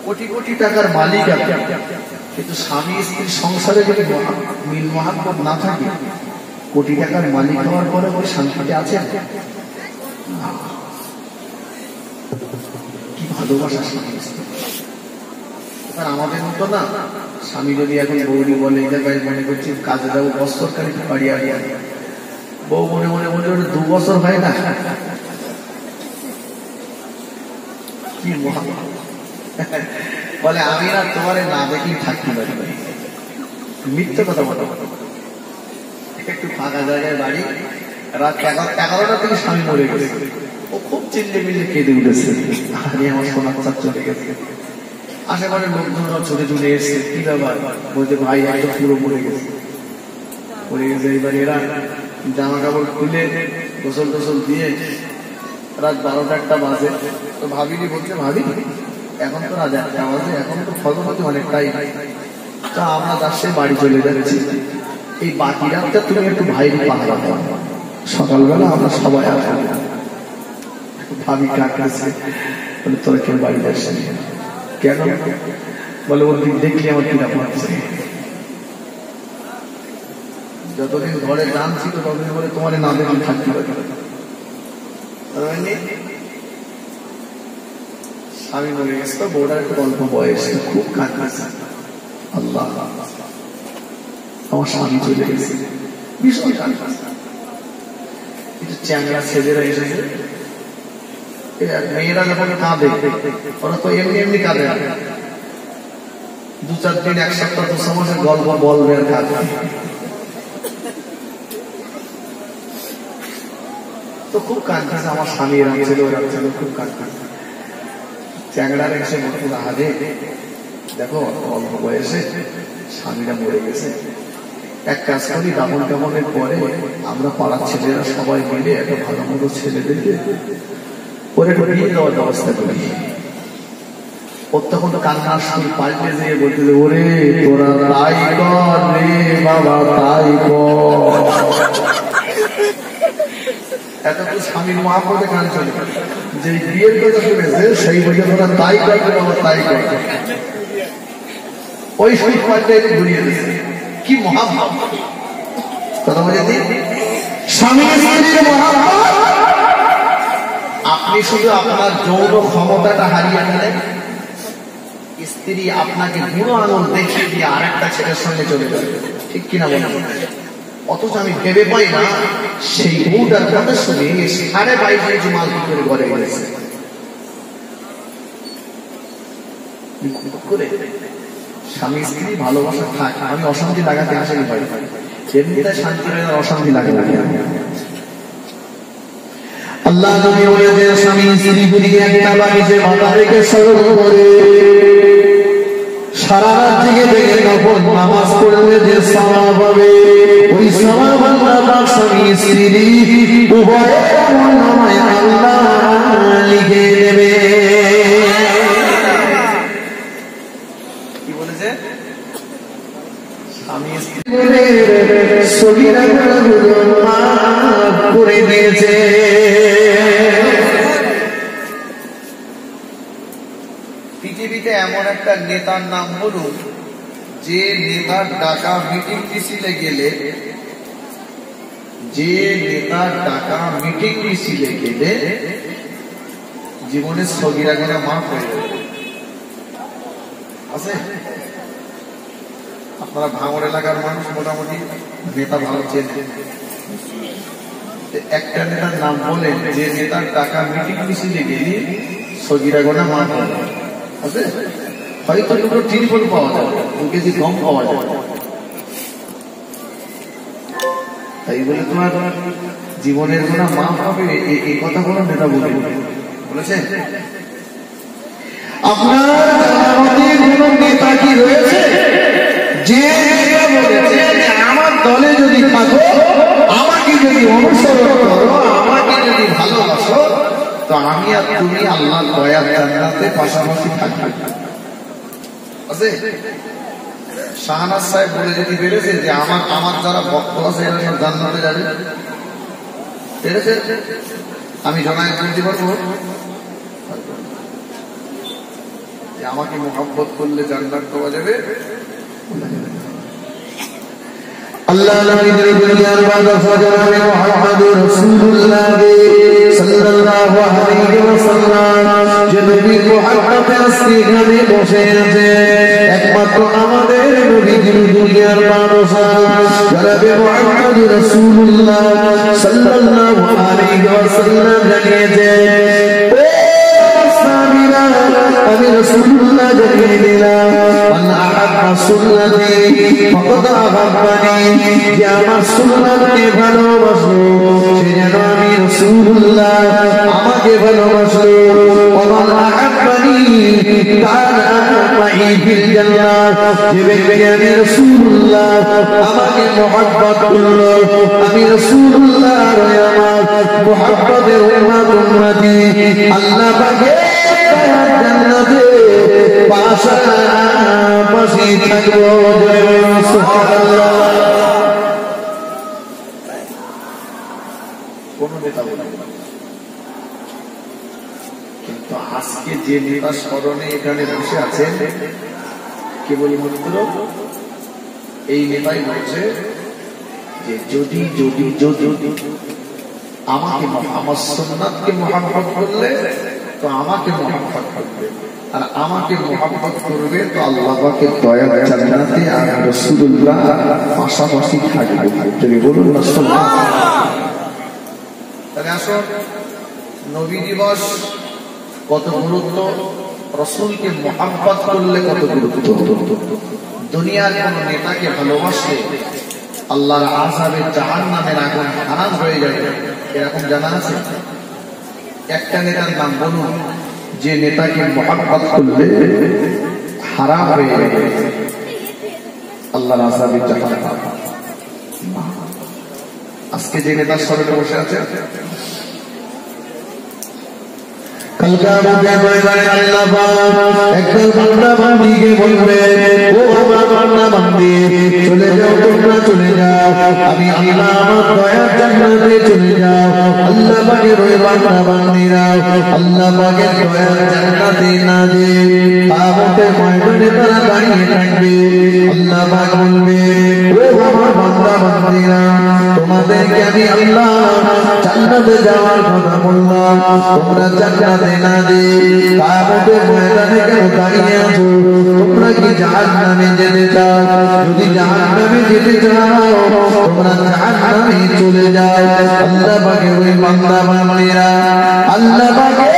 [SPEAKER 2] কোটি কোটি টাকার মালিক, কিন্তু স্বামী স্ত্রীর সংসারে যদি মিল মহাব্বত না থাকে, কোটি টাকার মালিক হওয়ার পরে ওই শান্তিতে আছে? কি ভালোবাসা স্বামী স্ত্রী! আমাদের মতো না, স্বামী যদি এখন বৌদি বলে এই জায়গায় মনে করছি কাজে যাবো, বছরকারী বাড়ি আগে বউ মনে মনে বলে 2 বছর হয় না, কি মহা বলে আমি না তোমার না দেখি থাকতে পারি, মিথ্যে কথা বলো। একটু ফাঁকা জায়গায় বাড়ি, রাত 11টা থেকে স্বামী মরে গেছে, ও খুব চিল্লে মিল্লে কেঁদে উঠেছে, আরে আমার সোনার চাপ চলে গেছে। আশেপাশে লোকজনরা ছুটে চলে এসছে, কি ব্যাপার, বলতে ভাই একদম পুরো মরে গেছে, মরে গেছে। এবার এরা জামা কাপড় খুলে গোসল টোসল দিয়ে রাত 12টা বাজে, তো ভাবিনি বলতে ভাবি এখন তো রাত 1টা বাজে, এখন তো ফজর হতে অনেকটাই, তা আমরা তার সে বাড়ি চলে যাচ্ছি, এই বাকি রাতটা তুমি একটু ভাইয়ের পাহারা দাও, সকালবেলা আমরা সবাই আসবো। ভাবি কাটছে, বলে তোরা কেউ বাড়ি যাচ্ছে কেন? বলে ওর দিন দেখলে আমার কিনা পড়ছে, যতদিন ঘরে দাম ছিল ততদিন বলে তোমার না দেখলে থাকতে পারে। স্বামী মরে গেছে, বউটার একটু অল্প বয়স, খুব কাঁদছে, আল্লাহ আমার স্বামী চলে গেছে, ভীষণ কাঁদছে। কিছু চ্যাংড়া ছেলেরা এসেছে, মেয়েরা যখন কাঁদে ওরা তো এমনি এমনি কাঁদে, 2-4 দিন 1 সপ্তাহ 2 মাসের গল্প বলবে আর কাঁদে। তো খুব কাঁদছে, আমার স্বামী এরকম ছিল ওরকম ছিল, খুব কাঁদছে। চ্যাংড়ার এসে বলতে আহারে দেখো অল্প বয়সে স্বামীরা মরে গেছে, এক কাজ করি দামন টামনের পরে আমরা পাড়ার ছেলেরা সবাই মিলে একটা ভালো মতো ছেলে দেখে ওর একটু বিয়ে দেওয়ার ব্যবস্থা করি। ওর তখন তো কান্নার সুর পাল্টে যেয়ে বলতে, ওরে তোরা তাই কর রে বাবা, তাই কর। এত তো স্বামীর মহাপদে কান চলে, যে বিয়ের কথা শুনেছে সেই বলে তোরা তাই কর বাবা, তাই কর। ওই সুর পাল্টে ঘুরিয়ে দিয়েছে, কি মহাভাব কথা বলে দিন। স্বামী স্ত্রীর মহাভাব, আপনি শুধু আপনার যৌন ক্ষমতাটা হারিয়ে ফেলেন, স্ত্রী আপনাকে বুড়ো আঙুল দেখিয়ে দিয়ে আরেকটা ছেলের সঙ্গে চলে যাবে, ঠিক কিনা বলেন? অথচ আমি ভেবে পাই না সেই বউটার কথা শুনে 22.5 মাল করে ঘরে গেছে। স্বামী স্ত্রী ভালোবাসা থাক, আমি অশান্তি লাগাতে আসেনি ভাই, এমনিতে শান্তি লাগে, অশান্তি লাগে না। আল্লাহ নবী বলেছেন স্বামী স্ত্রী গুলিকে একটা বাড়িতে মাথা রেখে স্মরণ করে সারা রাত জেগে জেগে নফল নামাজ পড়লে যে সওয়াব হবে, ওই সওয়াব আল্লাহ স্বামী স্ত্রী উভয়ের আমলনামায় আল্লাহ লিখে দেবে। কি বলেছে? স্বামী স্ত্রী বলে সগীরা গুনাহ মাফ করে দিয়েছে। পৃথিবীতে এমন একটা নেতার নাম বলুন যে নেতার ডাকা মিটিং মিছিলে গেলে, যে নেতার ডাকা মিটিং মিছিলে গেলে জীবনের সগীরা গুনাহ মাফ হয়ে যাবে। আছে? আপনারা ভাঙড় এলাকার মানুষ মোটামুটি নেতা ভালো চেনেন, একটা নেতার নাম বলেন যে নেতার টাকা মিটিং মিছিলে গেলে সগীরা গুনাহ মাফ হয়। আছে? হয়তো 2 টেলিফোন পাওয়া যাবে, 2 কেজি গম পাওয়া যাবে, তাই বলে তোমার জীবনের গুনাহ মাফ হবে এই কথা কোনো নেতা বলেছেন? আপনার কোন নেতা কি রয়েছে যে বলেছে আমার দলে যদি থাকো, আমাকে যদি অনুসরণ করো, আমাকে যদি ভালোবাসো, তো আমি আর তুমি আল্লাহ দয়ার জান্নাতে পাশাপাশি থাকবে? আছে? শাহনাজ সাহেব বলে যদি বেড়েছে যে আমার যারা ভক্ত আছে এরা সব জান্নাতে যাবে, বেড়েছে? আমি জনায় বলতে পারবো যে আমাকে মোহাব্বত করলে জান্নাত পাওয়া যাবে? আল্লাহ নবীর দুনিয়ার বাদশা জনাব মুহাম্মদুর রাসূলুল্লাহ সাল্লাল্লাহু আলাইহি ওয়াসাল্লাম যে নবীর মুহাব্বতে সেখানে বসে আছে, একমাত্র আমাদের নবীর দুনিয়ার বাদশা জনাব মুহাম্মদুর রাসূলুল্লাহ সাল্লাল্লাহু আলাইহি ওয়াসাল্লাম জানিয়েছেন, ও সাহাবীরা রাসূলুল্লাহ জানিয়ে দিলাম মান আহাব্বা সুন্নতি ফাকাদ আহাব্বানি, যে আমার সুন্নাতকে ভালোবাসলো সে যেন আমি রাসূলুল্লাহ আমাকে ভালোবাসলো। ওয়া মান আহাব্বানি কানা মাই ফিল জান্নাহ, যে ব্যক্তি আমি রাসূলুল্লাহ আমাকে মুহাব্বত করলো, আমি রাসূলুল্লাহ আমার মুহাব্বতের উম্মতি আল্লাহ পাকের জান্নাতে পাশাপাশি থাকবো। সুবহানাল্লাহ। কোন নেতা বলে, কিন্তু আজকে যে নেতা স্মরণে এখানে বসে আছেন কেবলমাত্র এই নেতাই বলছে যে যদি যদি যদি আমাকে আমার সুন্নাতকে মুহাব্বত করলে তো আমাকে মুহাব্বত করবে, আর আমাকে মুহাব্বত করবে তো আল্লাহ পাকের দয়ার জান্নাতে আর রাসূলুল্লাহ পাশাপাশি থাকবে। যদি বলুন না সুবহানাল্লাহ। তাহলে আসুন, নবী দিবস কত গুরুত্ব, রাসূলকে মুহাব্বত করলে কত গুরুত্ব। দুনিয়ার কোন নেতাকে ভালোবাসলে আল্লাহর আযাবে জাহান্নামের আগুন হারাম হয়ে যাবে, এরকম জানা আছে? একটা নেতার নাম বলুন যে নেতাকে মুহাব্বত করলে হারাম হয়ে যাবে আল্লাহর আযাবে জাহান্নাম। আজকে যে নেতার সামনে বসে আছে কালকে ময়দানে আল্লাহ পাক একদল বান্দা বান্দীকে বলবে, ও আমার বান্দা বান্দী চলে যাও, তোমরা চলে যাও, আমি আল্লাহ আমার দয়ার জান্নাতে চলে যাও। আল্লাহ পাকের ওই বান্দা বান্দীরা আল্লাহ পাকের দয়ার জান্নাতে না যে কিয়ামতের ময়দানে তারা দাঁড়িয়ে থাকবে। আল্লাহ পাক বলবে, ও আমার বান্দা বান্দীরা তোমাদেরকে আমি আল্লাহ জান্নাতে যাওয়ার কথা বললাম, তোমরা জান্নাতে না যে কিয়ামতের ময়দানে কেন দাঁড়িয়ে আছো? তোমরা কি জাহান্নামে যেতে চাও? যদি জাহান্নামে যেতে চাও তোমরা জাহান্নামে চলে যাও। আল্লাহ পাকের ওই বান্দা বান্দীরা আল্লাহ পাকের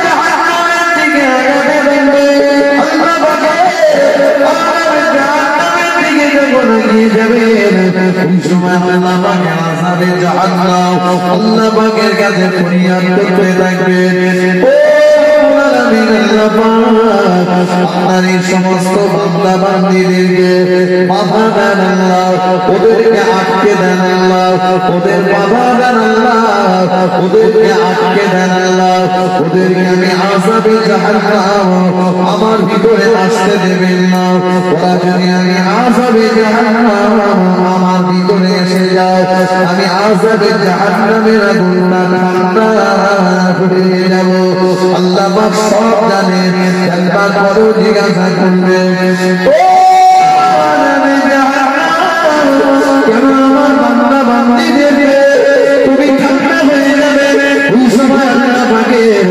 [SPEAKER 2] জাহান্নামের দিকে আগাতে থাকবে। আল্লাহ পাকের জাহান্নামের দিকে যখন এগিয়ে যাবে ওই সময় আল্লাহ পাকের আযাবে জাহান্নাম আল্লাহ পাকের কাছে ফরিয়াদ করতে থাকবে, আপনার এই সমস্ত বান্দা বান্দীদেরকে বাধা দেন আল্লাহ, ওদেরকে আটকে দেন আল্লাহ, ওদের বাধা দেন আল্লাহ, ওদেরকে আটকে দেন আল্লাহ, ওদেরকে আমি আযাবে জাহান্নাম আমার ভিতরে আসতে দেবেন না। ওরা যদি আমি আযাবে জাহান্নাম আমার ভিতরে এসে যায় আমি আযাবে জাহান্নামের আগুনটা ঠান্ডা হয়ে যাব। আল্লাহ পাক সব জানেন, একবার বড় জিজ্ঞাসা করবে, কেন আমার বান্দা বান্দীদেরকে তুমি ঠান্ডা হয়ে যাবে? ওই সময় আল্লাহ পাকের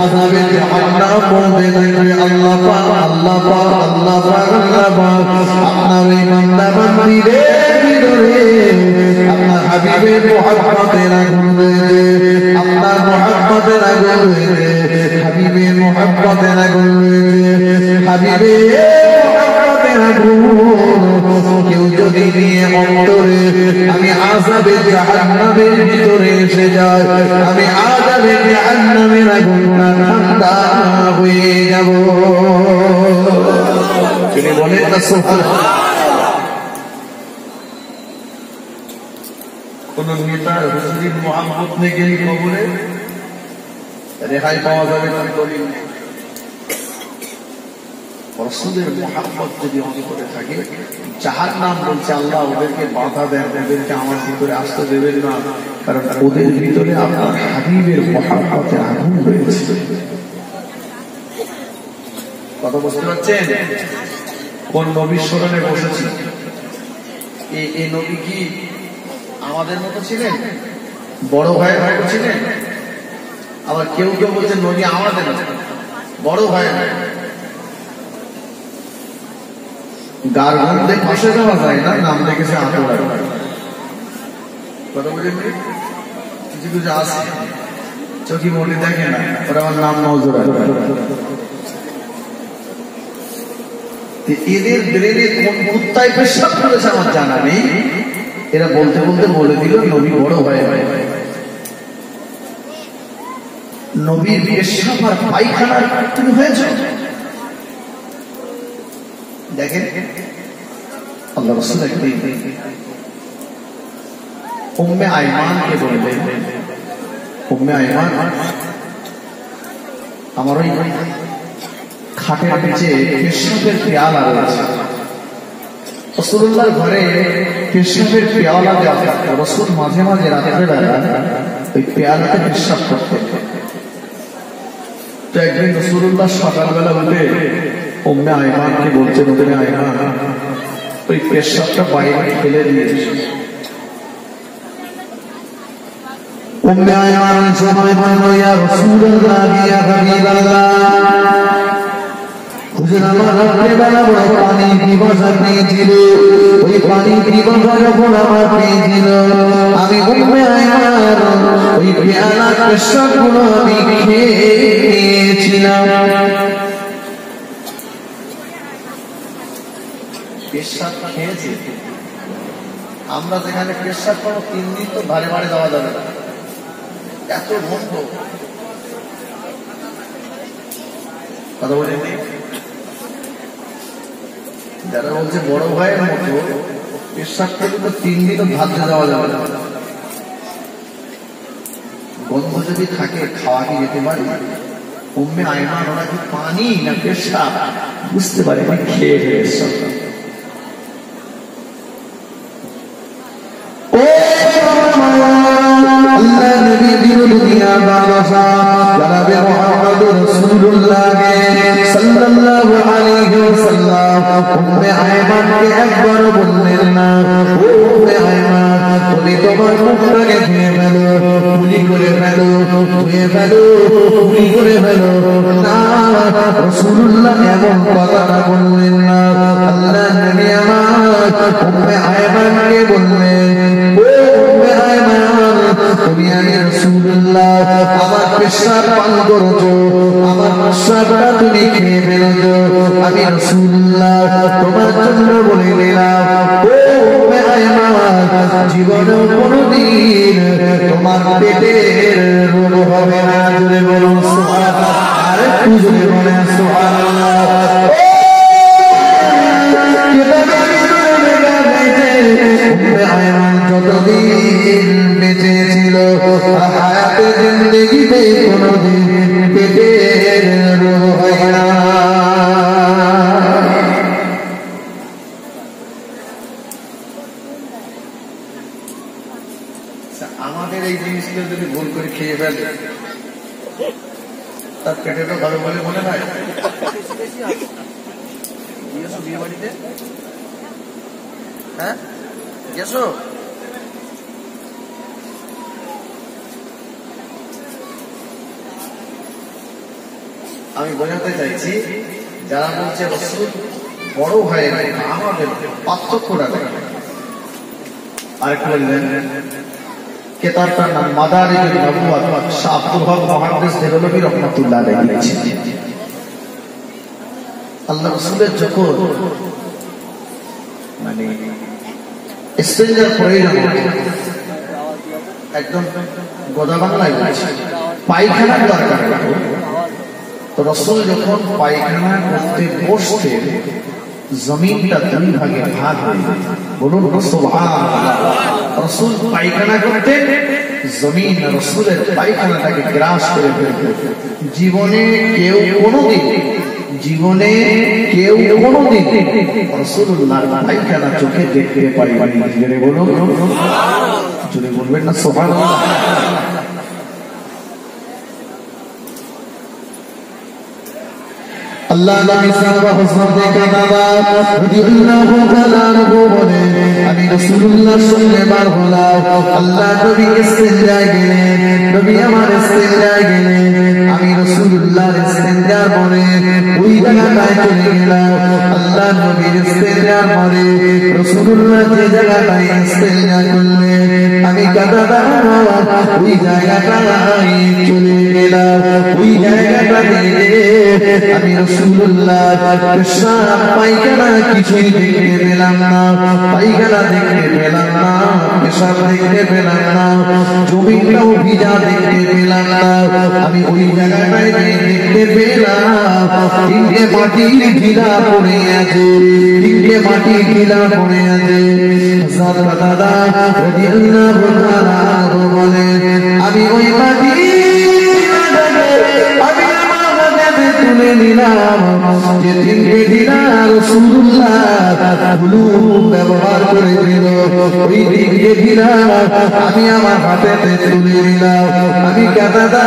[SPEAKER 2] আযাবে জাহান্নাম বলতে থাকবে, আল্লাহ পাক আল্লাহ পাক আল্লাহ পাক আল্লাহ পাক আপনার এই বান্দা বান্দীদের ভিতরে আপনার হাবিবের মুহাব্বতের আগুন রয়েছে, আপনার মুহাব্বতের আগুন রয়েছে, হাবিবের মুহাব্বতের আগুন রয়েছে, হাবিবের মুহাব্বতের আগুন কেউ যদি নিয়ে অন্তরে আমি আযাবে জাহান্নামের ভিতরে এসে যাই আমি আযাবে জাহান্নামের আগুনটা ঠান্ডা হয়ে যাব। তিনি বলেন না সুবহানাল্লাহ। কোন নেতা হুজুরের মুহাব্বত নিয়ে গেলে কবরে রেহাই পাওয়া যাবে না। রাসূলের মুহাব্বত যদি অন্তরে থাকে জাহান্নাম বলছে আল্লাহ ওদেরকে বাধা দেন, ওদেরকে আমার ভিতরে আসতে দেবেন না, কারণ ওদের ভিতরে আপনার হাবিবের মুহাব্বতের আগুন রয়েছে। কথা বুঝতে পারছেন? কোন নবীর স্মরণে বসেছি? এই নবী কি আমাদের মতো ছিলেন? বড় ভাইয়ের মতো ছিলেন? আবার কেউ কেউ বলছেন নবী আমাদের বড় ভাই। গার গন্ধে ফাঁসে যাওয়া যায় না, নাম দেখেছে আতর। কথা বলেন কিছু কিছু আছে চোখি মোটি দেখে না, ওরা আমার নাম নজর এদের ব্রেনে কোন কুত্তায় পেশাব করেছে আমার জানা নেই। এরা বলতে বলতে বলে দিল নবী বড় হয়ে নবীর পেশাব আর পায়খানার তুমি হয়েছ। দেখেন আল্লাহ রাসূল উম্মে আইমানকে বললেন, উম্মে আইমান আমার ওই খাটের নিচে পেশাবের পেয়ালা রয়েছে। রাসূলুল্লাহর ঘরে পেশাবের পেয়ালা দেওয়া থাকতো। রাসূল মাঝে মাঝে রাতের বেলা ওই পেয়ালাতে পেশাব করতেন। তো একদিন রাসূলুল্লাহ সকালবেলা উঠে উম্মে আইমানকে বলছেন, উম্মে আইমান ওই পেশাবটা বাইরে ফেলে দিয়েছে। উম্মে আইমান সময় বলল, ইয়া রাসূলুল্লাহ, ইয়া হাবিবাল্লাহ, হুজুর আমার রাত্রেবেলা বড় পানি পিপাসা পেয়েছিল। ওই পানি পিপাসা যখন আমার পেয়েছিল, আমি উম্মে আইমান ওই পেয়ালা পেশাবগুলো আমি খেয়েছিলাম। পেশাব খেয়েছি আমরা, যেখানে পেশাব করো 3 দিন তো বারে বারে যাওয়া যাবে না, এত গন্ধ। কথা বলেন, যারা বলছে বড় ভাইয়ের মতো পেশাব করলে তো 3 দিন ভাবতে যাওয়া যাবে না, গন্ধ যদি থাকে খাওয়া কি যেতে পারে? উম্মে আইমান ওরা কি পানি না পেশাব বুঝতে পারে, খেয়ে পেশাব। একবার বললেন না, তুমি তোমার মুখটাকে ধুয়ে ফেলো, গুলি করে ফেলো, ধুয়ে ফেলো, গুলি করে ফেলো না। রাসূলুল্লাহ এমন কথাটা বললেন না। আল্লাহ নবী আমার উম্মে আইমানকে বললেন, ও উম্মে আইমান, তুমি আমি রাসূলুল্লাহ আমার পেশাব পান করেছো, আমার পেশাবটা তুমি খেয়ে ফেলেছো, আমি রাসূলুল্লাহ তোমার জন্য বলে দিলাম, ও উম্মে আইমান, জীবনেও কোনোদিন তোমার পেটের রোগ হবে না। জোরে বলুন সুবহানাল্লাহ, আরেকটু জোরে বলেন সুবহানাল্লাহ। উম্মে আইমান যতদিন বেঁচে ছিল, হায়াতে জিন্দেগিতে কোনোদিন পেটের রোগ হয় না। আমাদের এই জিনিসগুলো যদি ভুল করে খেয়ে ফেলে তার পেটে তো ভালো বলে মনে হয়। বিয়ে বাড়িতে হ্যাঁ গেছো? আমি বোঝাতে চাইছি, যারা বলছে রাসূল বড় হয়ে গেল, আমাদের পার্থক্য রাখে। আরেকটু বললেন, কিতাবটার নাম মাদারিজুন নবুওয়াত, শাহ আব্দুল হক মুহাদ্দিস দেহলভী রাহমাতুল্লাহ আলাইহি লিখেছেন। আল্লাহ রাসূলের যখন মানে ইস্তেঞ্জার প্রয়োজন, একদম গোদা বাংলায় বলছে, পায়খানার দরকার হতো, তো রাসূল যখন পায়খানা করতে বসতেন, জমিনটা 2 ভাগে ভাগ হয়ে যেত। বলুন সুবহানাল্লাহ। রাসূল পায়খানা করতেন, জমিন রাসূলের পায়খানাটাকে গ্রাস করে ফেলত। জীবনে কেউ কোনোদিন রাসূলুল্লাহর পায়খানা চোখে দেখতে পায়নি। জোরে বলুন, জোরে বলবেন না সুবহানাল্লাহ। আল্লাহ নবী সাল্লাল্লাহু আলাইহি ওয়াসাল্লাম বলে, আমি রাসূলুল্লাহর সঙ্গে বার হলাম। আল্লাহ নবী ইস্তেঞ্জায় গেলেন, নবী আমার ইস্তেঞ্জায় গেলেন, আমি রাসূলুল্লাহর ইস্তেঞ্জার পরে ওই জায়গায় চলে গেলাম। আল্লাহ নবীর ইস্তেঞ্জার পরে রাসূলুল্লাহ যে জায়গায় ইস্তেঞ্জা করলেন, আমি কাদাদা ওই জায়গাটায় চলে গেলাম। ওই জায়গাটাতে আমি রাসূলুল্লাহ পেশাব পায়খানা কিছুই দেখতে পেলাম না, পায়খানা দেখতে পেলাম না, পেশাব দেখতে পেলাম না, জমিটাও ভিজা দেখতে পেলাম না। আমি ওই জায়গাটায় দেখতে পেলাম তিনটে মাটির ঢিলা পড়ে আছে, তিনটে মাটির ঢিলা পড়ে আছে। হযরত কাতাদা রাদিয়াল্লাহু তাআলা বলেন আমি ওই মাটি তুলে নিলাম যে তিনটে ঢিলা রাসূলুল্লাহ ব্যবহার করে দিল। ওই তিনটে ঢিলা আমি আমার হাতেতে তুলে নিলাম। আমি কাতাদা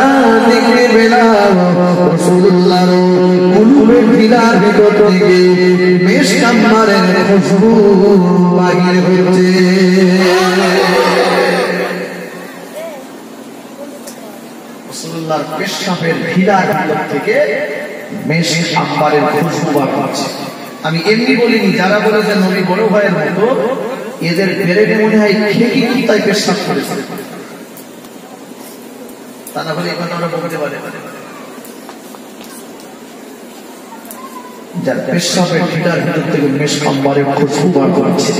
[SPEAKER 2] দেখতে পেলাম রাসূলুল্লাহর কুলুবের ঢিলার ভিতর থেকে মেশকাম্বারের খুশবু বাহির হচ্ছে। রাসূলুল্লাহর পেশাবের ঢিলার ভিতর থেকে মেশকাম্বারের খুশবু বার হচ্ছে। আমি এমনি বলিনি, যারা বলেছে নবী বড় ভাইয়ের মতো এদের পেরেকে মনে হয় খেকি কি তাই পেশাব করেছে, তা না হলে এই কথা ওরা বলতে পারে। যার পেশাবের ঢিলার ভিতর থেকে মেশকাম্বারের খুশবু বার করছে।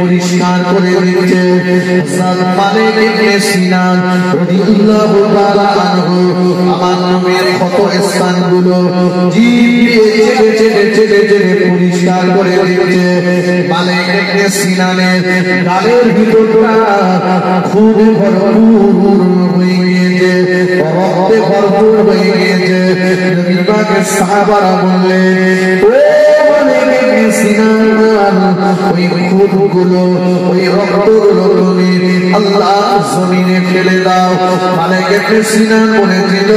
[SPEAKER 2] পরিষ্কার করে দিচ্ছে। আমার নামের ক্ষত স্থানগুলো পরিষ্কার করে দিচ্ছে। মালিক ইবনে সিনানের গালের ভিতরটা খুব ভরপুর হয়ে গিয়েছে, রক্তে ভরপুর হয়ে গিয়েছে। নবী পাকের সাহাবারা বললেন ওই খুঁতগুলো ওই রক্তগুলো তুমি আল্লাহ জমিনে ফেলে দাও। মালিক ইবনে সিনান বলেছিল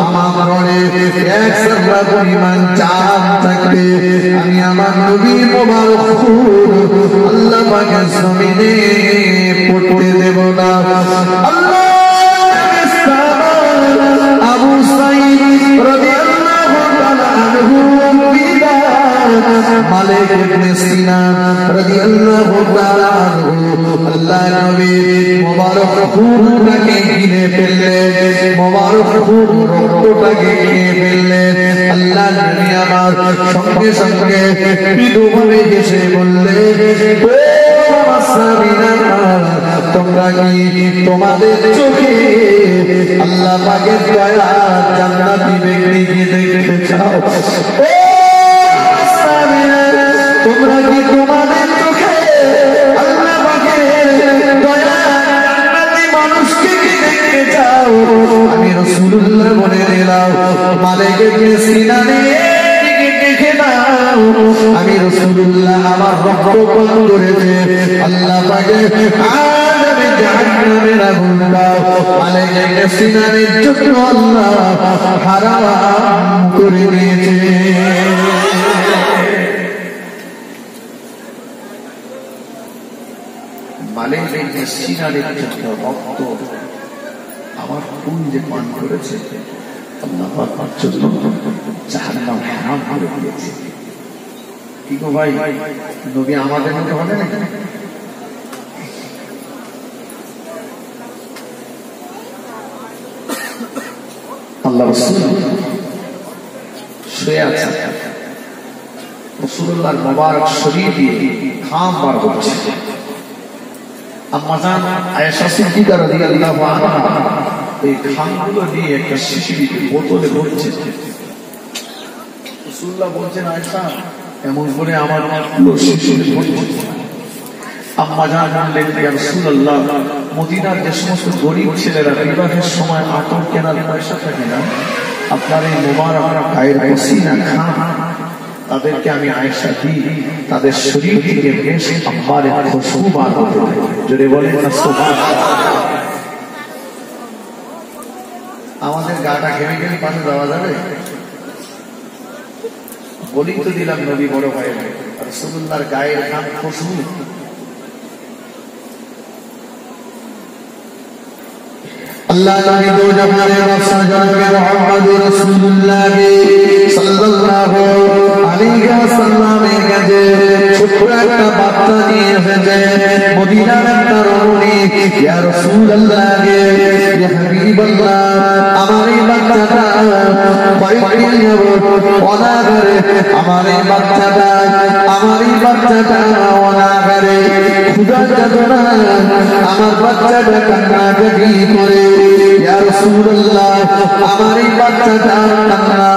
[SPEAKER 2] আমার ঘরে এক সাগরা পরিমাণ চাঁদ থাকবে, আমি আমার নবী মোবারক আল্লাহ পাকের জমিনে পড়তে দেব না। আবু সাঈদ রাদিয়াল্লাহু তাআলা আনহু মালিক ইবনে সিনান রাদিয়াল্লাহু তাআলা আনহু আল্লাহর নবী মোবারক খুনটাকে গিলে ফেললেন, মোবারক খুন রক্তটাকে খেয়ে ফেললেন। আল্লাহর নবী আমার সঙ্গে সঙ্গে মৃদুভাবে হেসে বললেন তোমরা কি তোমাদের চোখে আল্লাহ পাকের দয়া জান্নাতি ব্যক্তিকে দেখতে চাও? তোমরা কি তোমাদের চোখে আল্লাহ পাকের দয়া জান্নাতি মানুষকে কি দেখতে চাও? আমি রাসূলুল্লাহ বলে দিলাম মালিক ইবনে সিনানের দেখে নাও। আমি রাসূলুল্লাহ আমার রক্ত পান করেছে আল্লাহ পাকের আযাবে জাহান্নামের আগুনটা মালিক ইবনে সিনানের জন্য আল্লাহ হারাম করে দিয়েছে। মালিক ইবনে সিনানের জন্য রক্ত আমার খুন যে পান করেছে আল্লাহ পাক জন্য জাহান্নাম হারাম করে দিয়েছে। কি গো ভাই, নবী আমাদের মধ্যে হবে না? আল্লাহ রাসূল শুয়ে আছেন, রাসূলুল্লাহর মোবারক শরীর দিয়ে ঘাম বার হচ্ছে। আম্মা জান আয়েশা সিদ্দিকা রাদিয়াল্লাহু আনহা এই ঘামগুলো নিয়ে একটা শিশির বোতলে ভরছে। রাসূলুল্লাহ বলছেন আয়েশা এমন করে আমার আম্মা জান বললেন, ইয়া রাসূলুল্লাহ, মদিনার যে সমস্ত গরিব ছেলেরা বিবাহের সময় আতর কেনার পয়সা থাকে না, আপনার এই মোবারক গায়ের পসিনা খান, তাদেরকে আমি আয়েশা দিই, তাদের শরীর থেকে বেশ আম্বারে খুশবু বার হতে থাকে। জোরে বলেন না সুবহানাল্লাহ। আমাদের গাটা ঘেমে ঘেমে পাশে দেওয়া যাবে? বলি তো দিলাম নবী বড় ভাই রাসূলুল্লাহর গায়ের ঘাম খুশবু। अल्लाह नबी दो जमाने बख्शा जनाब मोहम्मद रसूलुल्लाह सल्लल्लाहु अलैहि वसल्लम এর কাছে ছোট্ট একটা বার্তা নিয়ে এসেছে মদিনার একটা রমণী। ইয়া রাসূলুল্লাহ, ইয়া হাবিবাল্লাহ, আমার এই বাচ্চাটা কয়েকদিন যাবত অনাহারে, আমার এই বাচ্চাটা অনাহারে, ক্ষুধা যাতনা, আমার বাচ্চাটা কান্নাকাটি করে। ইয়া রাসূলুল্লাহ, আমার এই বাচ্চাটা কান্না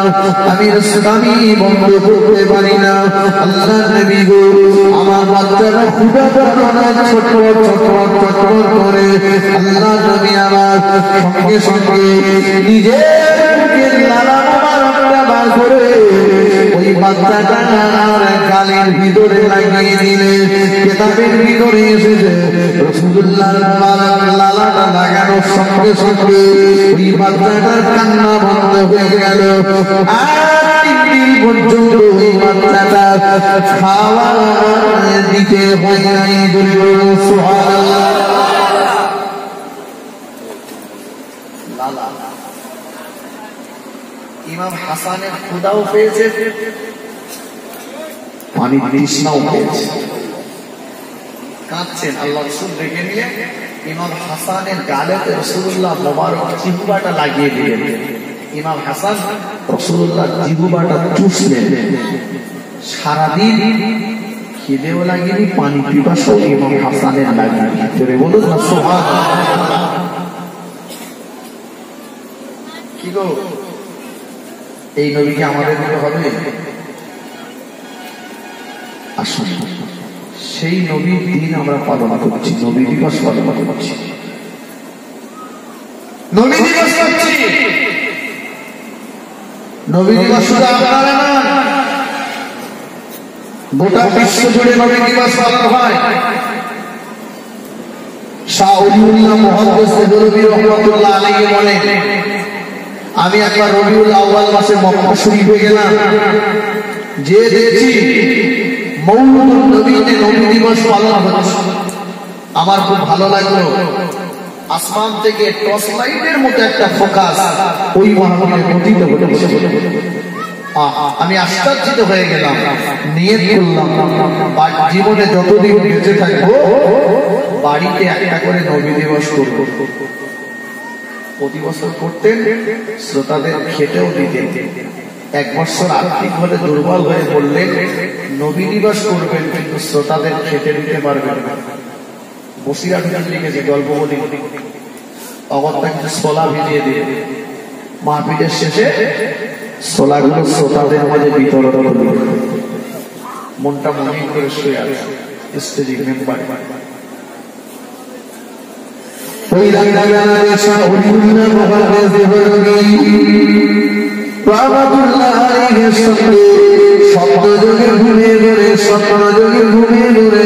[SPEAKER 2] আমি বন্ধ করতে পারি না। আল্লাহর নবী গো, আমার বাচ্চাটা ক্ষুধা যাতনায় ছটফট করে। আল্লাহর নবী আমার সঙ্গে সঙ্গে নিজের বুকের লালা মোবারকটা বার করে ওই বাচ্চাটা গালের ভিতরে লাগিয়ে দিলে। কেতাবের ভিতরে এসেছে রাসূলুল্লাহর মোবারক লালাটা লাগানোর সঙ্গে সঙ্গে ওই বাচ্চাটার কান্না বন্ধ হয়ে গেল। আর 3 দিন পর্যন্ত ওই বাচ্চাটা খাওয়া দিতে হয় নাই। সুবহানাল্লাহ। লালা ইমাম হাসানের ক্ষুধাও পেয়েছে, পানি তৃষ্ণাও পেয়েছে, কাঁদছেন। আল্লাহ রাসূল দেখে নিয়ে ইমাম হাসানের গালেতে রাসূলুল্লাহ মোবারক জিহ্বাটা লাগিয়ে দিলেন। ইমাম হাসান রাসূলুল্লাহ জিহ্বাটা চুষলেন। সারাদিন খিদেও লাগেনি, পানি পিপাসাও ইমাম হাসানের লাগেনি। জোরে বলুন না সুবহানাল্লাহ। কি গো, এই নবীকে আমাদের দিতে হবে? আসুন, সেই নবীর দিন আমরা পালন করছি, নবী দিবস পালন করছি, নবী দিবস করছি। নবী দিবস শুধু আপনারা না, গোটা বিশ্ব জুড়ে নবী দিবস পালন হয়। শাহ ওলিউল্লাহ মুহাদ্দিস দেহলভী রাহমাতুল্লাহ আলাইহি বলেন, আমি একবার রবিউল আউয়াল মাসে মক্কা শরীফে গেলাম, যে দেখি মৌলুদুন নবীতে নবী দিবস পালন হচ্ছে। আমার খুব ভালো লাগলো। আসমান থেকে টর্চ লাইটের মতো একটা ফোকাস ওই মাহফিলে পতিত হচ্ছে। আমি আশ্চর্যিত হয়ে গেলাম। নিয়ত করলাম জীবনে যতদিন বেঁচে থাকবো বাড়িতে একটা করে নবী দিবস করব। প্রতি বছর করতেন, শ্রোতাদের খেতেও দিতেন। 1 বছর আর্থিকভাবে দুর্বল হয়ে বললেন নবী দিবস করবেন, কিন্তু শ্রোতাদের খেতে দিতে পারবেন না। বসিরাট লিখেছে গল্প বলি, অগত্যা কিন্তু ছোলা ভিজিয়ে দিয়ে মাহফিলের শেষে ছোলাগুলো শ্রোতাদের মাঝে বিতরণ করল। মনটা মনে করে শুয়ে আছে স্টেজিং মেম্বার। ওই রাঙ্গাগানের শাহ ওলিউল্লাহ মুহাদ্দিস দেহলভী রাহমাতুল্লাহ আলাইহির সঙ্গে স্বপ্নযোগে ঘুমিয়ে ঘুরে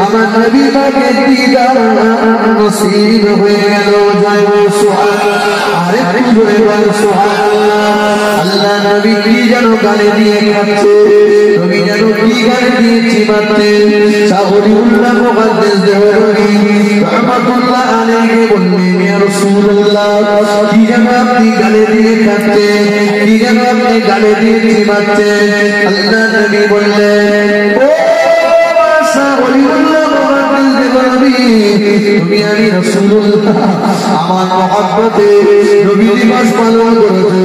[SPEAKER 2] আমার নবী পাকের দিদার নসিব হয়ে গেল। জয় সুবহানাল্লাহ। আরেকটু জোরে বল সুবহানাল্লাহ। আল্লাহ নবী কি যেন গালে দিয়ে খাচ্ছে, নবী যেন কি গালে দিয়ে চিবাচ্ছে। শাহ ওলিউল্লাহ মুহাদ্দিস দেহলভী রাহমাতুল্লাহ আলাইহি বললেন, ইয়া রাসূলুল্লাহ, কি যেন আপনি গালে দিয়ে খাচ্ছেন, কি যেন আপনি গালে দিয়ে চিবাচ্ছেন। আল্লাহ নবী বললেন, ও শাহ ওলিউল্লাহ মুহাদ্দিস দেহলভী, তুমি আমি রাসূলুল্লাহ আমার মহব্বতে নবী দিবস পালন করেছো,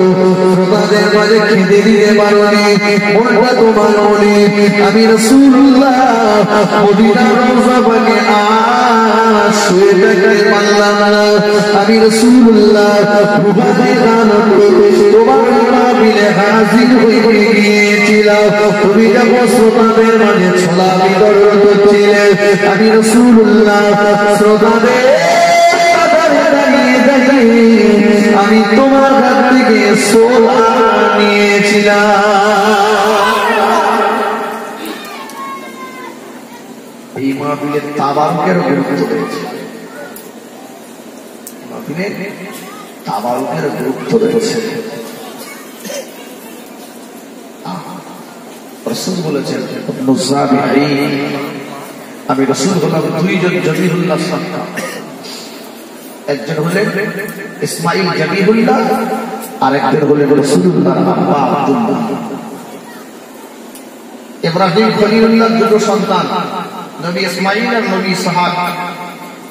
[SPEAKER 2] শ্রোতাদের মাঝে খেতে দিতে পারোনি, মনটা তোমার মনে। আমি রাসূলুল্লাহ মদিনার রওজা পাকে শুয়ে থাকতে পারলাম না। আমি রাসূলুল্লাহ রুহাতে দান করে তোমার মাহফিলে হাজির হয়ে গিয়েছিলাম, তুমি যখন শ্রোতাদের মাঝে ছোলা বিতরণ করছিলে, আমি রাসূলুল্লাহ শ্রোতাদের আমি তোমার হাত থেকে ছোলা নিয়েছিলাম। এই মাহফিলের তাবারুকের গুরুত্ব রয়েছে, মাহফিলের তাবারুকের গুরুত্ব রয়েছে। রাসূল বলেছেন, আমি রাসূল হলাম দুইজন জবিহুল্লাহ সন্তান, একজন হলেন ইসমাইল জবিহুল্লাহ, আর একজন হলেন রাসূলুল্লাহ আব্বা আব্দুল্লাহ। ইব্রাহিম খলিলুল্লাহ দুটো সন্তান, নবী ইসমাইল আর নবী ইসহাক।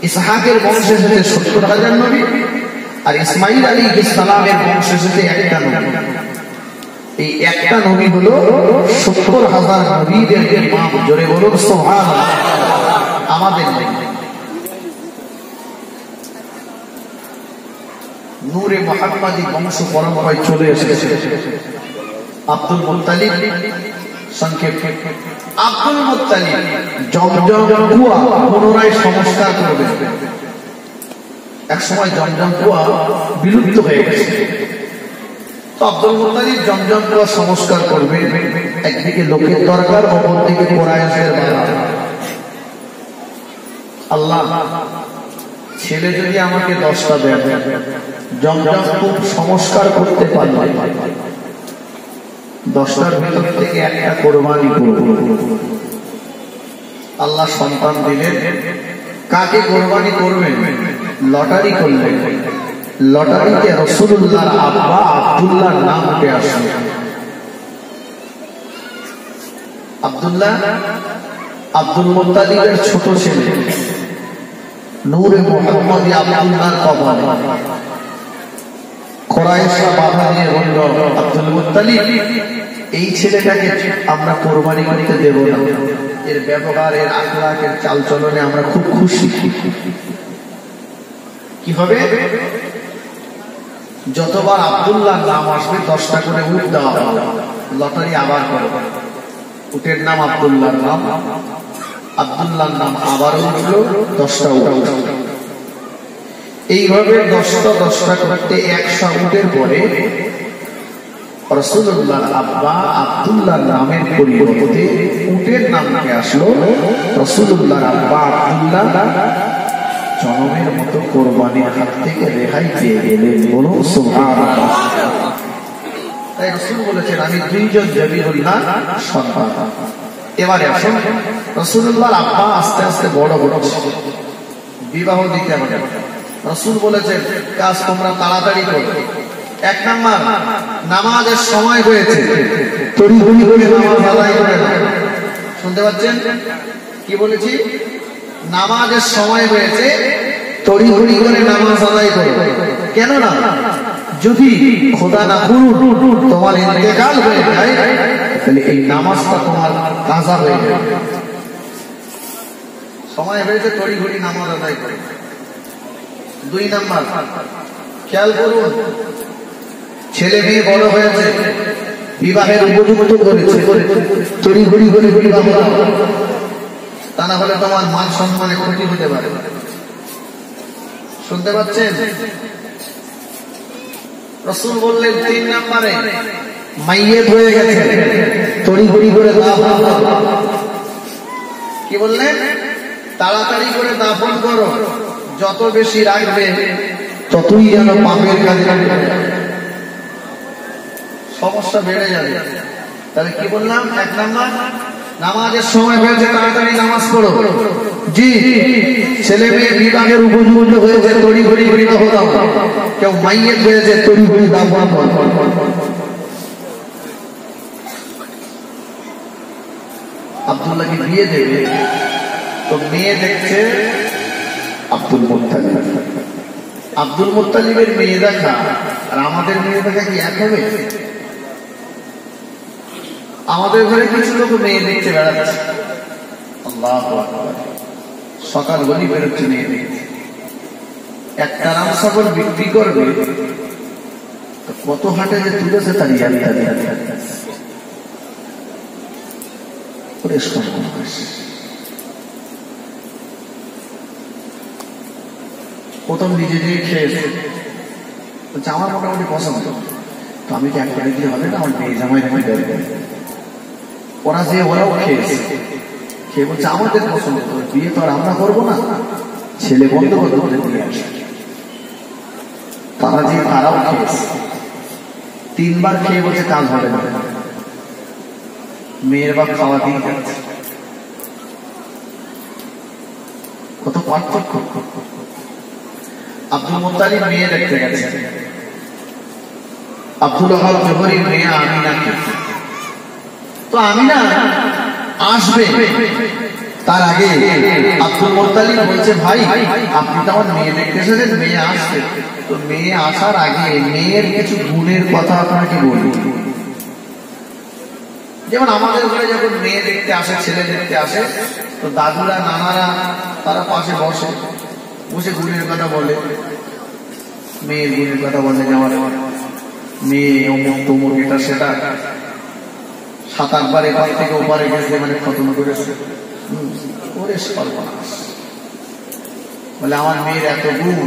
[SPEAKER 2] ইসহাকের বংশে এসেছে ৭০,০০০ নবী, আর ইসমাইল আলাইহিস সালামের বংশে এসেছে একটা নবী। এই একটা নবী হলো ৭০,০০০ নবীদের ইমাম। জোরে বলুন সুবহানাল্লাহ। আমাদের নূরে মুহাম্মাদি বংশ পরম্পরায় চলে এসেছে। আব্দুল মুত্তালিব, সংক্ষেপ আব্দুল মুত্তালিব জমজম কুয়া পুনরায় সংস্কার করবে। এক সময় জমজম কুয়া বিলুপ্ত হয়ে গেছে, তো আব্দুল মুত্তালিব জমজম কুয়া সংস্কার করবে। একদিকে লোকের দরকার, অপরদিকে কুরাইশের দরকার। আল্লাহ, ছেলে যদি আমাকে 10টা দেয়, জমজম খুব সংস্কার করতে পারবে, 10টার ভিতর থেকে একটা কোরবানি করব। আল্লাহ সন্তান দিলেন, কাকে কোরবানি করবেন? লটারি করলেন। লটারিতে রাসূলুল্লাহর আব্বা আব্দুল্লাহর নাম উঠে আসে। আব্দুল্লাহ আব্দুল মুত্তালিবের ছোট ছেলে, নূরে মুহাম্মাদি আব্দুল্লাহর কবরে। কুরাইশরা বাধা দিয়ে বলল, আব্দুল মুত্তালিব, এই ছেলেটাকে আমরা কোরবানি করতে দেব না, এর ব্যবহার, এর আখলাক, এর চালচলনে আমরা খুব খুশি। কি হবে? যতবার আব্দুল্লাহর নাম আসবে 10টা করে উট দেওয়া হবে। লটারি আবার করবে, উটের নাম আব্দুল্লাহর নাম, আব্দুল্লাহর নাম আবার উঠলো, 10টা উট। এইভাবে 10টা করতে 100 উটের পরে রাসূলুল্লাহর আব্বা আব্দুল্লাহর নামের পরিবর্তে উটের নামকে আসলো। রাসূলুল্লাহর আব্বা আব্দুল্লাহ জনমের মতো কোরবানির হাত থেকে রেহাই পেয়ে গেলেন। বলুন সুবহানাল্লাহ। তাই রাসূল বলেছেন, আমি দুইজন জবিহুল্লাহ সন্তান। এবারে আসুন, রাসূলুল্লাহর আব্বা আস্তে আস্তে বড় হচ্ছে, বিবাহ দিতে হবে। রাসূল বলেছেন, কাজ তোমরা তাড়াতাড়ি করো। 1 নাম্বার, নামাজের সময় হয়েছে, তড়িঘড়ি করে নামাজ আদায় করে নাও। শুনতে পাচ্ছেন কি বলেছি? নামাজের সময় হয়েছে, তড়িঘড়ি করে নামাজ আদায় করো। কেন না, যদি খোদা না করুন তোমার ইন্তেকাল হয়ে যায়, তাহলে এই নামাজটা তোমার কাজা হয়ে যাবে। সময় হয়েছে, তড়িঘড়ি নামাজ আদায় করে। 2 নাম্বার, খেয়াল করুন, ছেলে মেয়ে বড় হয়েছে, বিবাহের উপযুক্ত করেছে, তড়িঘড়ি করে বিবাহ, তা না হলে তোমার মান সম্মানে ক্ষতি হতে পারে। শুনতে পাচ্ছেন? রাসূল বললেন 3 নম্বরে, মাইয়েত হয়ে গেছে, তড়িঘড়ি করে দাফন। কি বললেন? তাড়াতাড়ি করে দাফন করো, যত বেশি রাখবে ততই যেন পাপের কাজে সমস্যা বেড়ে যাবে। তাহলে কি বললাম? 1 নাম্বার, নামাজের সময় হয়েছে, তাড়াতাড়ি নামাজ পড়ো। জি, ছেলে মেয়ে বিবাহের উপযুক্ত হয়েছে, তড়িঘড়ি বিবাহ দাও। কেউ মাইয়েত হয়েছে, তড়িঘড়ি দাফন করো। আব্দুল্লাহকে বিয়ে দেবে, তো মেয়ে দেখছে আব্দুল মুত্তালিব। আব্দুল মুত্তালিবের মেয়ে দেখা আর আমাদের মেয়ে দেখা কি এক হবে? আমাদের ঘরে কিছু লোক মেয়ে দেখতে বেড়াচ্ছে, আল্লাহু আকবার, সকাল গলি বেরোচ্ছে মেয়ে দেখতে। একটা রাম ছাগল বিক্রি করবে, কত হাটে যে তুলেছে তার প্রথম নিজে দিয়ে খেয়েছে, আমার মোটামুটি পছন্দ। তো আমি কি একটা দিতে হবে না, আমার মেয়ে জামাই জামাই দেয়। ওরা যে ওরাও খেয়েছে, খেয়ে বলছে আমাদের পছন্দ, বিয়ে তো আর আমরা করবো না, ছেলে বন্ধু বান্ধবদের দিয়ে আসে। তারা যে তারাও খেয়েছে, 3 বার খেয়ে বলছে কাজ হবে না, মেয়ের বাপ খাওয়া দিয়ে যাচ্ছে। কত পার্থক্য। আব্দুল মুত্তালিব মেয়ে দেখতে গেছে, আব্দুল ওয়াহাব জোহরীর মেয়ে আমিনাকে। তো আমিনা আসবে, তার আগে আব্দুল মুত্তালিব বলছে ভাই আপনি তো আমার মেয়ে দেখতে এসেছেন, মেয়ে আসছে, তো মেয়ে আসার আগে মেয়ের কিছু গুণের কথা আপনাকে বলবো। যেমন আমাদের ঘরে যখন মেয়ে দেখতে আসে, ছেলে দেখতে আসে, তো দাদুরা নানারা তারা পাশে বসে, বসে গুণের কথা বলে, মেয়ের গুণের কথা বলে, যেমন মেয়ে অমুক তমুক এটা সেটা, 7-8 বার এবার থেকে ওপারে গেছে, মানে খতম করেছে, ওরে সর্বনাশ। বলে আমার মেয়ের এত গুণ,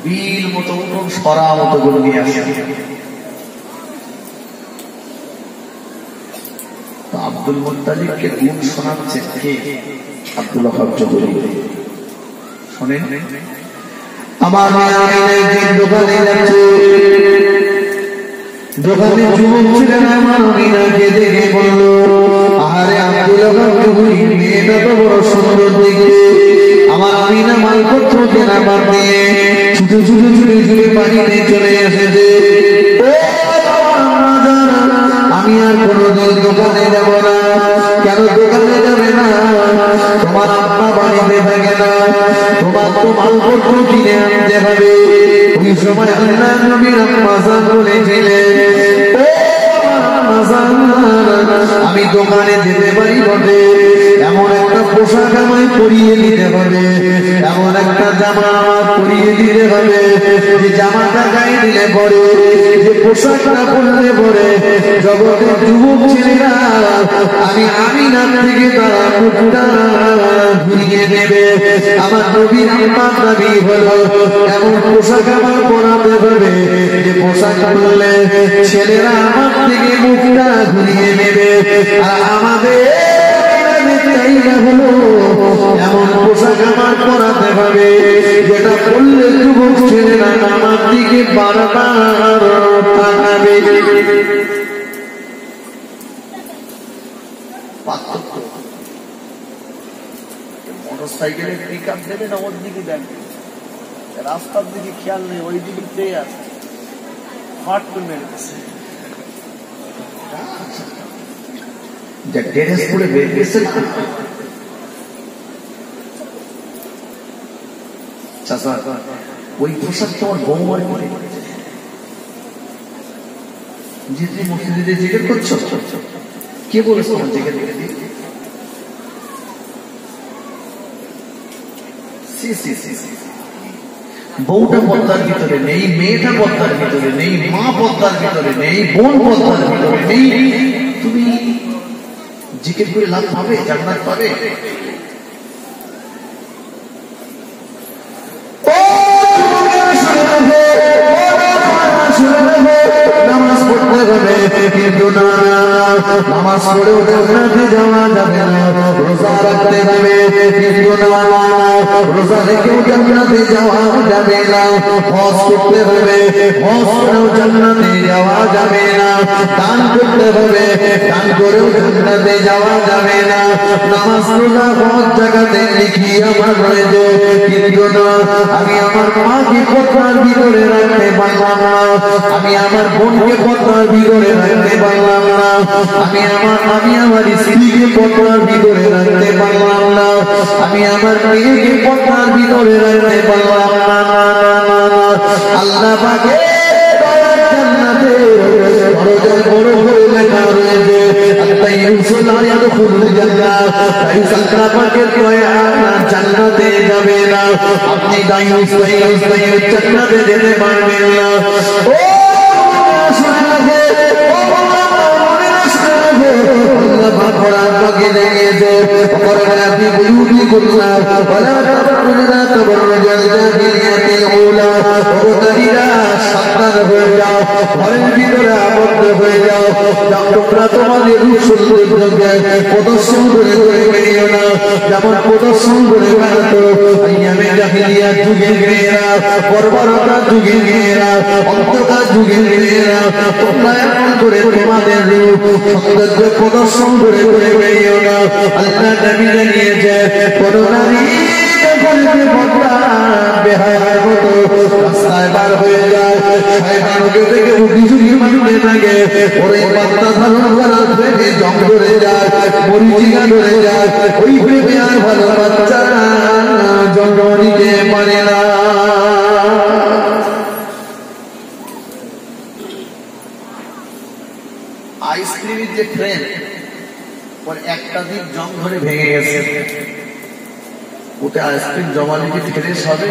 [SPEAKER 2] বিল মতো সরা মতো গুণ নিয়ে আসে। তো আব্দুল মুত্তালিবকে গুণ শোনাচ্ছে কে? আব্দুল ওয়াহাব জোহরী। শোনেন, আমার মেয়ে দোকানে যাচ্ছে, দোকানে যুবক ছিলেন আমার মিনাকে দেখে বলল, আরে আব্দুল ওয়াহাব জোহরী, মেয়েটা তো বড় সুন্দর দেখতে। আমার মিনা মালপত্র কেনা বাদ দিয়ে ছুটে ছুটে ছুটে ছুটে বাড়িতে চলে এসেছে। আমি আর কোনোদিন দোকানে যাব না। কেন দোকানে যাবে না? তোমার আম্মা বাড়িতে থাকে না, তোমার তো মালপত্র কিনে আনতে হবে। ওই সময় আল্লাহ নবীর আম্মা জান বলেছিলেন, আমি দোকানে যেতে পারি বটে, এমন একটা পোশাক আমায় পরিয়ে দিতে হবে, এমন একটা জামা আমার পরিয়ে দিতে হবে, যে জামাটা গায়ে দিলে পরে, যে পোশাকটা পরলে পরে জগতের যুবক ছেলেরা আমি আমিনা থেকে তারা মুখটা ঘুরিয়ে দেবে। আমার নবীর আম্মার দাবি হলো এমন পোশাক আমার পরাতে হবে, যে পোশাক পরলে ছেলেরা আমার থেকে মুখটা ঘুরিয়ে নেবে। আর আমাদের এমন পোশাক আমার পরাতে হবে, যেটা পরলে যুবক ছেলেরা আমার দিকে বারবার তাকাবে। মোটর সাইকেলে পিক আপ দেবে না, ওর দিকে দেখবে, রাস্তার দিকে খেয়াল নেই, ওই দিকে পেয়ে আসছে, হাট করে মেরেছে। যা ড্রেস পরে বেরিয়েছে না, ওই পোশাক তোমার বৌমার করে যে তুমি মসজিদে জিজ্ঞেস করছো, কে বলেছো তোমার জিজ্ঞেস? বউটা পর্দার ভিতরে নেই, মেয়েটা পর্দার ভিতরে নেই, মা পর্দার ভিতরে নেই, বোন পর্দার ভিতরে নেই, তুমি জিজ্ঞেস করে লাভ পাবে? জান্নাত পাবে? নামাজ পড়তে হবে, কিন্তু নামাজ পড়েও জান্নাতে যাওয়া যাবে না। রোজা রাখতে হবে, কিন্তু রোজা রেখেও জান্নাতে যাওয়া যাবে না। হজ করতে হবে, হজ করেও জান্নাতে যাওয়া যাবে না। দান করতে হবে, দান করেও জান্নাতে যাওয়া যাবে না। নামাজ রোজা হজ জায়গাতে লিখি আমার রয়েছে, কিন্তু আমি আমার মাকে পর্দার ভিতরে রাখতে পারলাম না, আমি আমার বোনকে পর্দার ভিতরে রাখতে পারলাম না, আমি আমার স্ত্রীকে পর্দার ভিতরে রাখতে পারলাম না, আমি আমার মেয়েকে পর্দার ভিতরে রাখতে পারলাম না। আল্লাহ পাকের জান্নাতে দরজা বড় করে লেখা রয়েছে, জান্নাতে যাবে না, আপনি জান্নাতে যেতে পারবেন না। হয়ে যাও, ঘরের ভিতরে আবদ্ধ হয়ে যাও। তোমরা তোমাদের রূপ সৌন্দর্যকে প্রদর্শন করে করে বেরিয়ে না, যেমন প্রদর্শন করে বেড়াতো আইয়ামে জাহিলিয়াত যুগের মেয়েরা, বর্বরতার যুগের মেয়েরা, অন্ধকার যুগের মেয়েরা। তোমরা এমন করে তোমাদের রূপ সৌন্দর্য প্রদর্শন করে করে বেরিয়ে না। আল্লাহ নবী জানিয়েছে কোন নারী রাস্তায় বার হয়ে যায়, থেকে উঠি ঝুঁকি মারতে থাকে, ওরে বার্তা ধারণ করার প্রেমে জং ধরে যায়, মরিচিকা ধরে যায়, ওই প্রেমে আর ভালো বাচ্চা জন্ম নিতে পারে না। আইসক্রিমের যে ট্রেন, ওর একটা দিক জং ধরে ভেঙে গেছে, ওতে আইসক্রিম জমালে কি ফ্রেশ হবে?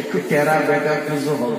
[SPEAKER 2] একটু টেরা বেকা কিছু হবে।